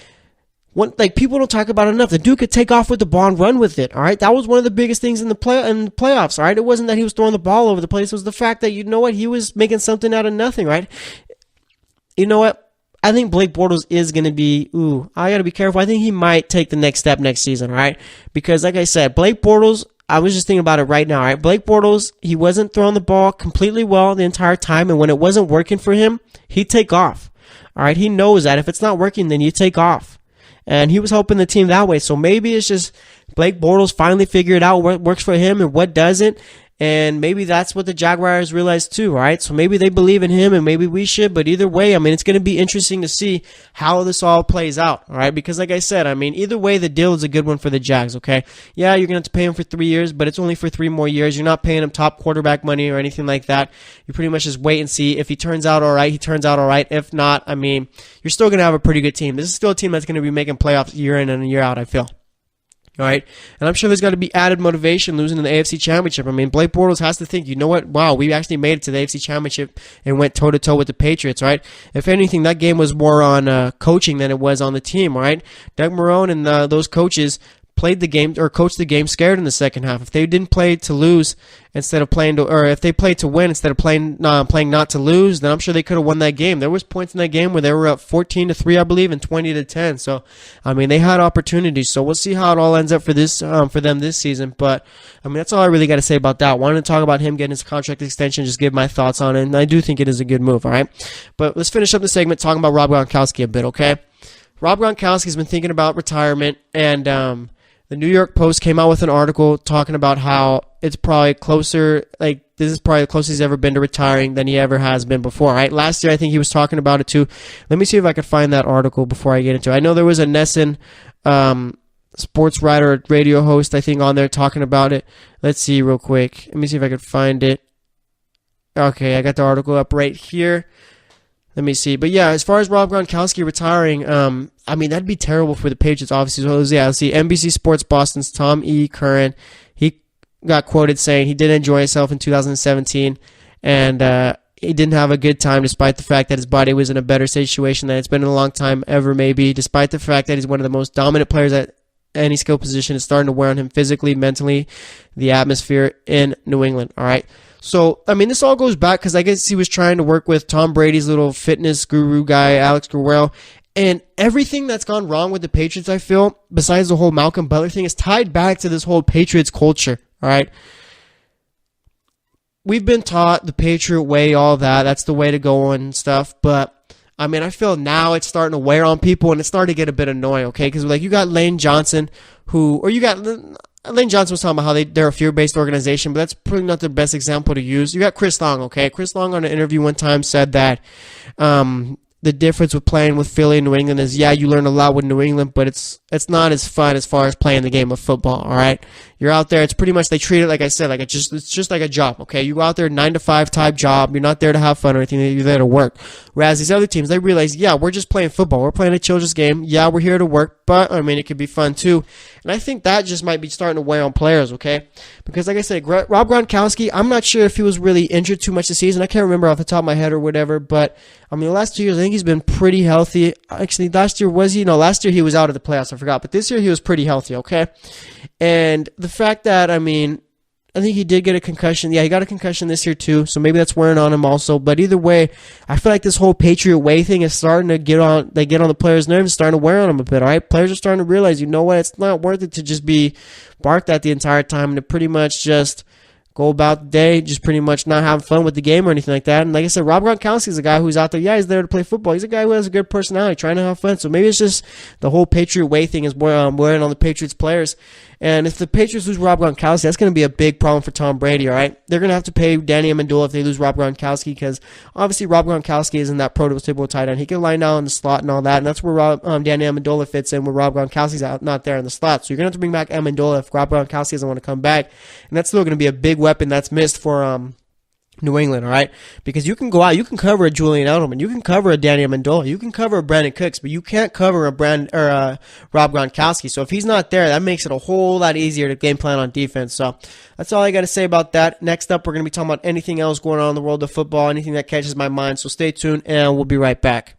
People don't talk about it enough. The dude could take off with the ball and run with it, all right? That was one of the biggest things in the playoffs, all right? It wasn't that he was throwing the ball over the place. It was the fact that, you know what, he was making something out of nothing, right? You know what? I think Blake Bortles is going to be, I got to be careful. I think he might take the next step next season, all right? Because like I said, Blake Bortles, I was just thinking about it right now, all right? Blake Bortles, he wasn't throwing the ball completely well the entire time, and when it wasn't working for him, he'd take off, all right? He knows that if it's not working, then you take off. And he was helping the team that way. So maybe it's just Blake Bortles finally figured out what works for him and what doesn't. And maybe that's what the Jaguars realized too, right? So maybe they believe in him and maybe we should. But either way, I mean, it's going to be interesting to see how this all plays out, all right? Because like I said, I mean, either way, the deal is a good one for the Jags, okay? Yeah, you're going to have to pay him for 3 years, but it's only for 3 more years. You're not paying him top quarterback money or anything like that. You pretty much just wait and see. If he turns out all right, he turns out all right. If not, I mean, you're still going to have a pretty good team. This is still a team that's going to be making playoffs year in and year out, I feel. All right, and I'm sure there's got to be added motivation losing in the AFC Championship. I mean, Blake Bortles has to think, you know what? Wow, we actually made it to the AFC Championship and went toe-to-toe with the Patriots, right? If anything, that game was more on coaching than it was on the team, all right? Doug Marrone and those coaches played the game or coached the game scared in the second half. If they didn't play to lose instead of playing to, or if they played to win instead of playing not to lose, then I'm sure they could have won that game. There was points in that game where they were up 14-3, I believe, and 20-10. So, I mean, they had opportunities. So we'll see how it all ends up for them this season. But I mean, that's all I really got to say about that. Wanted to talk about him getting his contract extension, just give my thoughts on it, and I do think it is a good move. All right, but let's finish up the segment talking about Rob Gronkowski a bit. Okay, Rob Gronkowski's been thinking about retirement, and the New York Post came out with an article talking about how it's probably closer, like this is probably the closest he's ever been to retiring than he ever has been before, right? Last year, I think he was talking about it too. Let me see if I could find that article before I get into it. I know there was a Nesson sports writer, radio host, I think, on there talking about it. Let's see real quick. Let me see if I could find it. Okay, I got the article up right here. Let me see. But yeah, as far as Rob Gronkowski retiring, I mean, that'd be terrible for the Patriots, obviously. So, yeah, let's see. NBC Sports Boston's Tom E. Curran, he got quoted saying he did enjoy himself in 2017, and he didn't have a good time despite the fact that his body was in a better situation than it's been in a long time ever, maybe, despite the fact that he's one of the most dominant players at any skill position. Is starting to wear on him physically, mentally, the atmosphere in New England, all right? So, I mean, this all goes back because I guess he was trying to work with Tom Brady's little fitness guru guy, Alex Guerrero, and everything that's gone wrong with the Patriots, I feel, besides the whole Malcolm Butler thing, is tied back to this whole Patriots culture, all right? We've been taught the Patriot way, all that. That's the way to go and stuff, but I mean, I feel now it's starting to wear on people, and it's starting to get a bit annoying, okay? Because, like, you got Lane Johnson, Lane Johnson was talking about how they're a fear-based organization, but that's probably not the best example to use. You got Chris Long, okay? Chris Long on an interview one time said that the difference with playing with Philly and New England is, yeah, you learn a lot with New England, but it's not as fun as far as playing the game of football, all right? You're out there, it's pretty much, they treat it, like I said, like it's just like a job, okay? You go out there, 9-to-5 type job, you're not there to have fun or anything, you're there to work. Whereas these other teams, they realize, yeah, we're just playing football, we're playing a children's game, yeah, we're here to work, but, I mean, it could be fun too. And I think that just might be starting to weigh on players, okay? Because, like I said, Rob Gronkowski, I'm not sure if he was really injured too much this season, I can't remember off the top of my head or whatever, but, I mean, the last 2 years, I think he's been pretty healthy. Actually, last year was he? No, last year he was out of the playoffs, I forgot, but this year he was pretty healthy, okay? And the fact that, I mean, I think he did get a concussion. Yeah, he got a concussion this year too, so maybe that's wearing on him also. But either way, I feel like this whole Patriot way thing is starting to get on the players' nerves, starting to wear on them a bit, all right? Players are starting to realize, you know what, it's not worth it to just be barked at the entire time and to pretty much just go about the day, just pretty much not having fun with the game or anything like that. And like I said, Rob Gronkowski is a guy who's out there, yeah, he's there to play football. He's a guy who has a good personality, trying to have fun. So maybe it's just the whole Patriot way thing is wearing on the Patriots players. And if the Patriots lose Rob Gronkowski, that's going to be a big problem for Tom Brady, all right? They're going to have to pay Danny Amendola if they lose Rob Gronkowski because obviously Rob Gronkowski isn't that prototypical tight end. He can line down in the slot and all that, and that's where Danny Amendola fits in, where Rob Gronkowski's not there in the slot. So you're going to have to bring back Amendola if Rob Gronkowski doesn't want to come back, and that's still going to be a big weapon that's missed for New England, all right? Because you can go out, you can cover a Julian Edelman, you can cover a Danny Amendola, you can cover a Brandon Cooks, but you can't cover a Rob Gronkowski. So if he's not there, that makes it a whole lot easier to game plan on defense. So that's all I got to say about that. Next up, we're going to be talking about anything else going on in the world of football, anything that catches my mind. So stay tuned, and we'll be right back.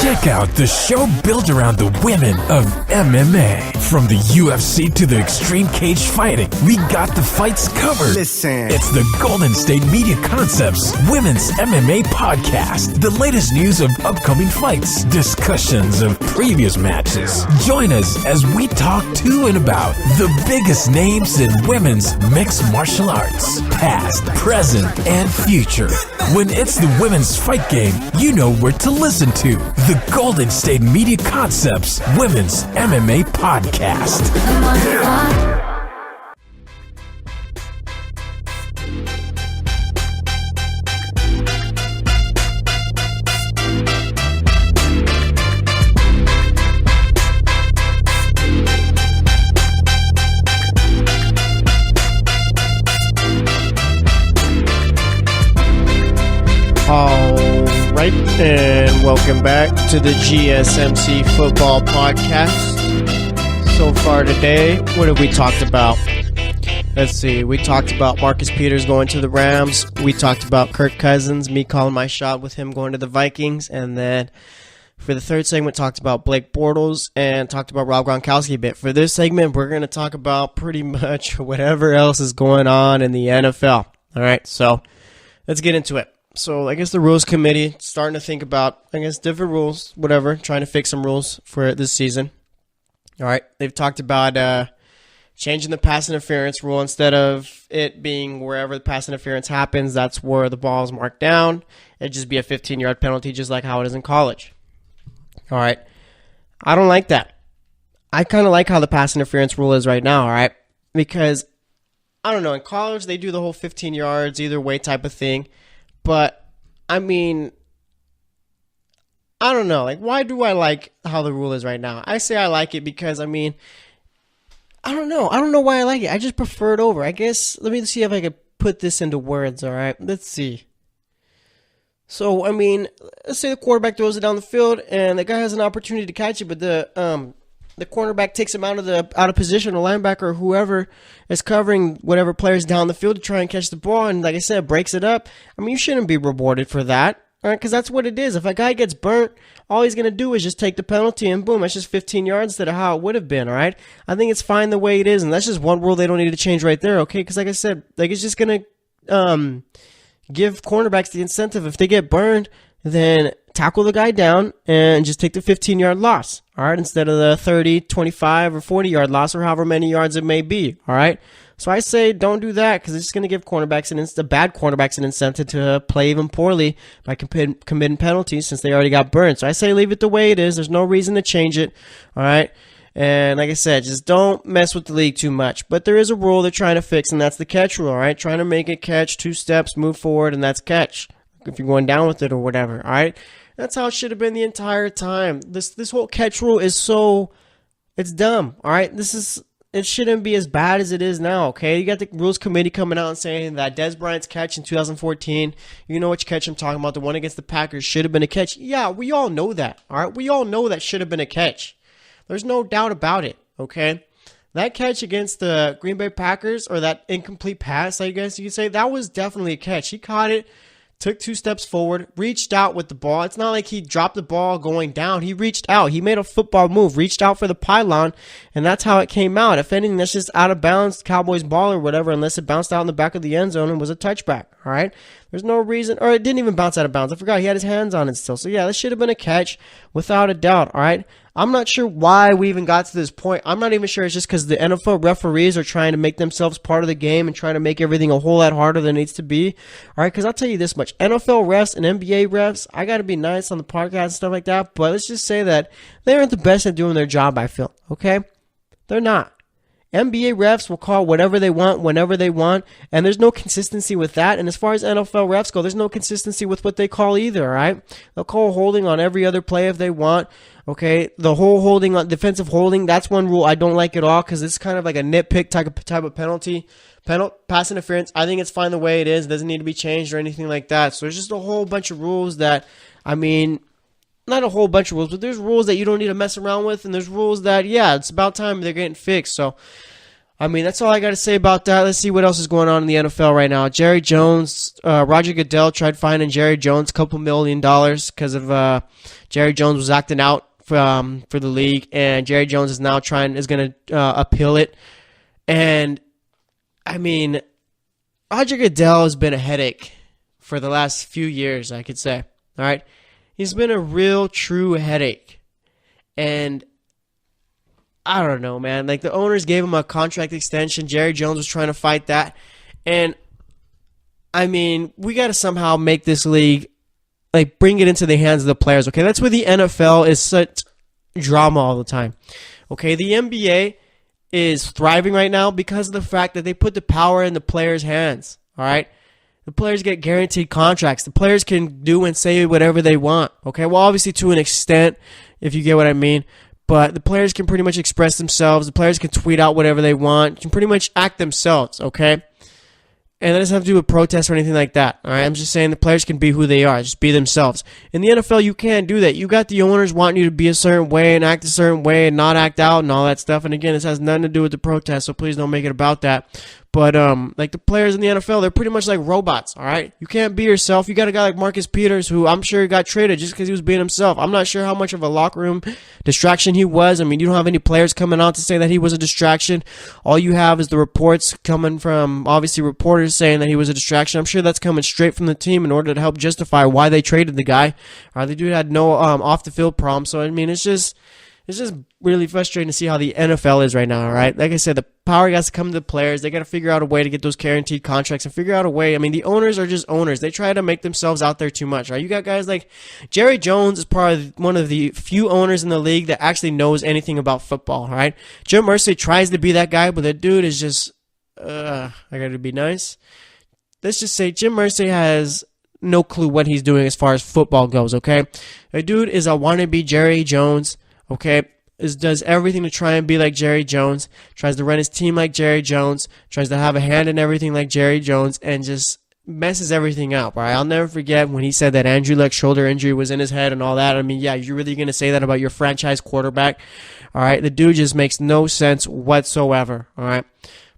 Check out the show built around the women of MMA. From the UFC to the extreme cage fighting, we got the fights covered. Listen. It's the Golden State Media Concepts Women's MMA Podcast. The latest news of upcoming fights, discussions of previous matches. Join us as we talk to and about the biggest names in women's mixed martial arts, past, present, and future. When it's the women's fight game, you know where to listen to. The Golden State Media Concepts Women's MMA Podcast. All right, and welcome back to the GSMC Football Podcast. So far today, what have we talked about? Let's see. We talked about Marcus Peters going to the Rams. We talked about Kirk Cousins, me calling my shot with him going to the Vikings. And then for the third segment, talked about Blake Bortles and talked about Rob Gronkowski a bit. For this segment, we're going to talk about pretty much whatever else is going on in the NFL. All right, so let's get into it. So I guess the rules committee starting to think about, I guess, different rules, whatever, trying to fix some rules for this season. All right, they've talked about changing the pass interference rule. Instead of it being wherever the pass interference happens, that's where the ball is marked down. It'd just be a 15-yard penalty, just like how it is in college. All right, I don't like that. I kind of like how the pass interference rule is right now, all right? Because, I don't know, in college they do the whole 15 yards either way type of thing. But, I mean, I don't know. Like, why do I like how the rule is right now? I say I like it because, I mean, I don't know. I don't know why I like it. I just prefer it over. I guess, let me see if I can put this into words, all right? Let's see. So, I mean, let's say the quarterback throws it down the field and the guy has an opportunity to catch it, but the cornerback takes him out of position, or linebacker or whoever is covering whatever player's down the field to try and catch the ball, and like I said, breaks it up. I mean, you shouldn't be rewarded for that, all right? Because that's what it is. If a guy gets burnt, all he's going to do is just take the penalty, and boom, that's just 15 yards instead of how it would have been, all right? I think it's fine the way it is, and that's just one rule they don't need to change right there, okay? Because like I said, like it's just going to give cornerbacks the incentive. If they get burned, then tackle the guy down and just take the 15-yard loss, all right, instead of the 30, 25, or 40-yard loss, or however many yards it may be, all right? So I say don't do that, because it's just going to give cornerbacks bad cornerbacks an incentive to play even poorly by committing penalties since they already got burned. So I say leave it the way it is. There's no reason to change it, all right? And like I said, just don't mess with the league too much. But there is a rule they're trying to fix, and that's the catch rule, all right? Trying to make it catch, 2 steps, move forward, and that's catch if you're going down with it or whatever, all right? That's how it should have been the entire time. This whole catch rule is it's dumb, all right? It shouldn't be as bad as it is now, okay? You got the rules committee coming out and saying that Dez Bryant's catch in 2014, you know which catch I'm talking about, the one against the Packers, should have been a catch. Yeah, we all know that, all right? We all know that should have been a catch. There's no doubt about it, okay? That catch against the Green Bay Packers, or that incomplete pass, I guess you could say, that was definitely a catch. He caught it, took 2 steps forward, reached out with the ball. It's not like he dropped the ball going down. He reached out. He made a football move, reached out for the pylon, and that's how it came out. If anything, that's just out of bounds, Cowboys ball or whatever, unless it bounced out in the back of the end zone and was a touchback, all right? There's no reason, or it didn't even bounce out of bounds. I forgot he had his hands on it still. So yeah, this should have been a catch without a doubt, all right? I'm not sure why we even got to this point. I'm not even sure it's just because the NFL referees are trying to make themselves part of the game and trying to make everything a whole lot harder than it needs to be. All right, because I'll tell you this much. NFL refs and NBA refs, I got to be nice on the podcast and stuff like that, but let's just say that they aren't the best at doing their job, I feel, okay? They're not. NBA refs will call whatever they want, whenever they want, and there's no consistency with that. And as far as NFL refs go, there's no consistency with what they call either, all right? They'll call holding on every other play if they want, okay? The whole holding, on defensive holding, that's one rule I don't like at all because it's kind of like a nitpick type of penalty. Pass interference, I think it's fine the way it is. It doesn't need to be changed or anything like that. So there's just a whole bunch of rules that, not a whole bunch of rules, but there's rules that you don't need to mess around with, and there's rules that, it's about time they're getting fixed. So, that's all I got to say about that. Let's see what else is going on in the NFL right now. Jerry Jones, Roger Goodell tried finding Jerry Jones a couple $1 million because of Jerry Jones was acting out for the league, and Jerry Jones is now going to appeal it. And, Roger Goodell has been a headache for the last few years, I could say. All right? He's been a real, true headache. And I don't know, man. Like, the owners gave him a contract extension. Jerry Jones was trying to fight that. And, we got to somehow make this league, bring it into the hands of the players, okay? That's where the NFL is such drama all the time. Okay, the NBA is thriving right now because of the fact that they put the power in the players' hands, all right? The players get guaranteed contracts. The players can do and say whatever they want, okay? Well, obviously to an extent, if you get what I mean, but the players can pretty much express themselves. The players can tweet out whatever they want, can pretty much act themselves, okay? And that doesn't have to do with protests or anything like that, all right? I'm just saying the players can be who they are, just be themselves. In the NFL, you can't do that. You got the owners wanting you to be a certain way and act a certain way and not act out and all that stuff. And again, this has nothing to do with the protests, so please don't make it about that. But, the players in the NFL, they're pretty much like robots, all right? You can't be yourself. You got a guy like Marcus Peters, who I'm sure got traded just because he was being himself. I'm not sure how much of a locker room distraction he was. You don't have any players coming out to say that he was a distraction. All you have is the reports coming from, obviously, reporters saying that he was a distraction. I'm sure that's coming straight from the team in order to help justify why they traded the guy. The dude had no off-the-field problems. So, it's just really frustrating to see how the NFL is right now, all right? Like I said, the power has to come to the players. They got to figure out a way to get those guaranteed contracts and figure out a way. The owners are just owners. They try to make themselves out there too much, right? You got guys like Jerry Jones is probably one of the few owners in the league that actually knows anything about football, all right? Jim Irsay tries to be that guy, but the dude is just, I got to be nice. Let's just say Jim Irsay has no clue what he's doing as far as football goes, okay? The dude is a wannabe Jerry Jones, okay? Does everything to try and be like Jerry Jones, tries to run his team like Jerry Jones, tries to have a hand in everything like Jerry Jones, and just messes everything up, all right? I'll never forget when he said that Andrew Luck's shoulder injury was in his head and all that. You're really going to say that about your franchise quarterback, all right? The dude just makes no sense whatsoever, all right?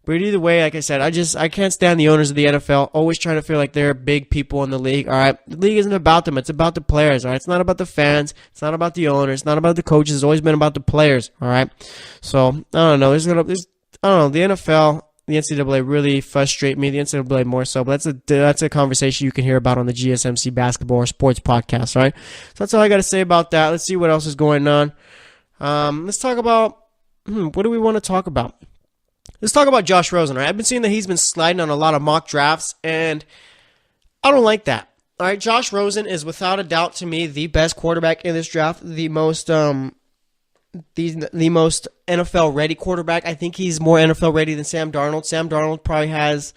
But either way, like I said, I can't stand the owners of the NFL always trying to feel like they're big people in the league, all right? The league isn't about them. It's about the players, all right? It's not about the fans. It's not about the owners. It's not about the coaches. It's always been about the players, all right? So, I don't know. The NFL, the NCAA really frustrate me. The NCAA more so, but that's a conversation you can hear about on the GSMC basketball or sports podcast, all right? So that's all I got to say about that. Let's see what else is going on. Let's talk about, what do we want to talk about? Let's talk about Josh Rosen, all right? I've been seeing that he's been sliding on a lot of mock drafts, and I don't like that. All right, Josh Rosen is without a doubt to me the best quarterback in this draft, the most NFL ready quarterback. I think he's more NFL ready than Sam Darnold. Sam Darnold probably has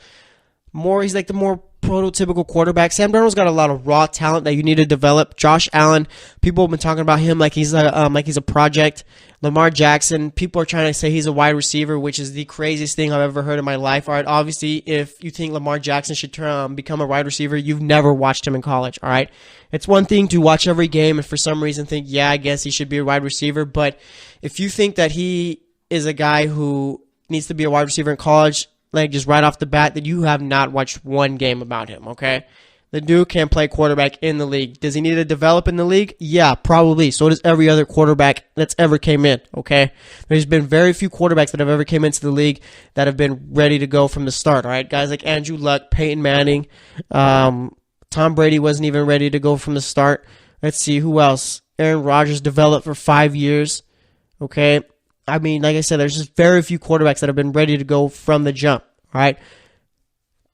more. He's like the more prototypical quarterback. Sam Darnold's got a lot of raw talent that you need to develop. Josh Allen, people have been talking about him like he's a project. Lamar Jackson, people are trying to say he's a wide receiver, which is the craziest thing I've ever heard in my life. All right, obviously, if you think Lamar Jackson should become a wide receiver, you've never watched him in college. All right, it's one thing to watch every game and for some reason think, yeah, I guess he should be a wide receiver. But if you think that he is a guy who needs to be a wide receiver in college, like just right off the bat, then you have not watched one game about him. Okay. The dude can play quarterback in the league. Does he need to develop in the league? Yeah, probably. So does every other quarterback that's ever came in, okay? There's been very few quarterbacks that have ever came into the league that have been ready to go from the start, all right? Guys like Andrew Luck, Peyton Manning, Tom Brady wasn't even ready to go from the start. Let's see, who else? Aaron Rodgers developed for 5 years, okay? Like I said, there's just very few quarterbacks that have been ready to go from the jump, all right?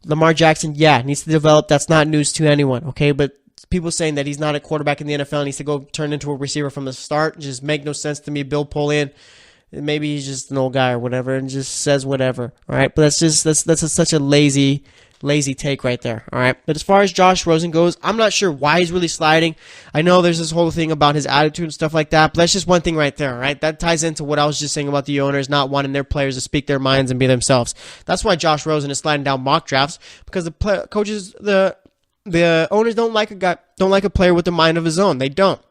Lamar Jackson, yeah, needs to develop. That's not news to anyone, okay? But people saying that he's not a quarterback in the NFL, needs to go turn into a receiver from the start, just make no sense to me. Bill Polian, Maybe he's just an old guy or whatever and just says whatever. All right, but that's such a lazy take right there. All right, but as far as Josh Rosen goes, I'm not sure why he's really sliding. I know there's this whole thing about his attitude and stuff like that, but that's just one thing right there. All right, that ties into what I was just saying about the owners not wanting their players to speak their minds and be themselves. That's why Josh Rosen is sliding down mock drafts, because the coaches, the owners don't like a player with a mind of his own. They don't.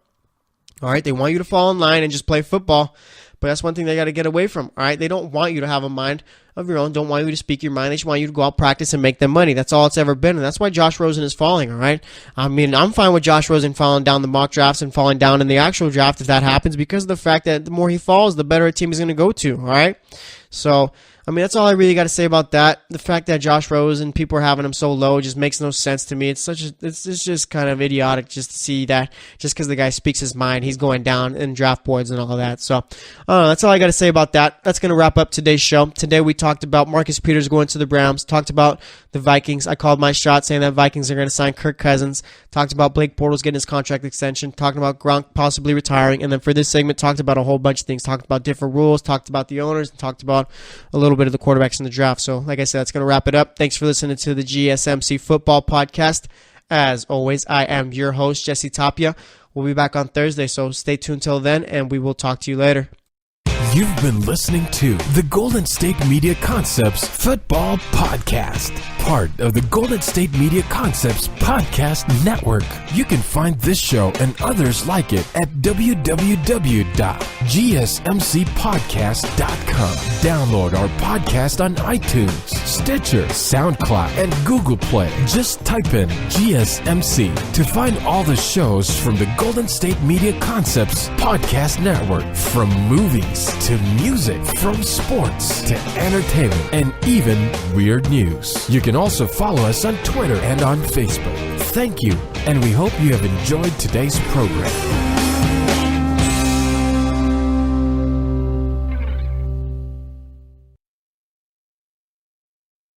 All right, they want you to fall in line and just play football. But that's one thing they got to get away from, all right? They don't want you to have a mind of your own, don't want you to speak your mind. They just want you to go out, practice, and make them money. That's all it's ever been, and that's why Josh Rosen is falling, all right? I mean, I'm fine with Josh Rosen falling down the mock drafts and falling down in the actual draft if that happens, because of the fact that the more he falls, the better a team is going to go to, all right? So, I mean, that's all I really got to say about that. The fact that Josh Rosen, people are having him so low, just makes no sense to me. It's just kind of idiotic just to see that just because the guy speaks his mind, he's going down in draft boards and all of that. So, that's all I got to say about that. That's going to wrap up today's show. Today we talked about Marcus Peters going to the Browns, talked about the Vikings. I called my shot saying that Vikings are going to sign Kirk Cousins, talked about Blake Bortles getting his contract extension, talking about Gronk possibly retiring, and then for this segment, talked about a whole bunch of things, talked about different rules, talked about the owners, and talked about a little bit of the quarterbacks in the draft. So, like I said, that's going to wrap it up. Thanks for listening to the GSMC Football Podcast. As always, I am your host, Jesse Tapia. We'll be back on Thursday, so stay tuned till then, and we will talk to you later. You've been listening to the Golden State Media Concepts Football Podcast, part of the Golden State Media Concepts Podcast Network. You can find this show and others like it at www.gsmcpodcast.com. Download our podcast on iTunes, Stitcher, SoundCloud, and Google Play. Just type in GSMC to find all the shows from the Golden State Media Concepts Podcast Network, from movies to music, from sports to entertainment, and even weird news. You can also follow us on Twitter and on Facebook. Thank you, and we hope you have enjoyed today's program.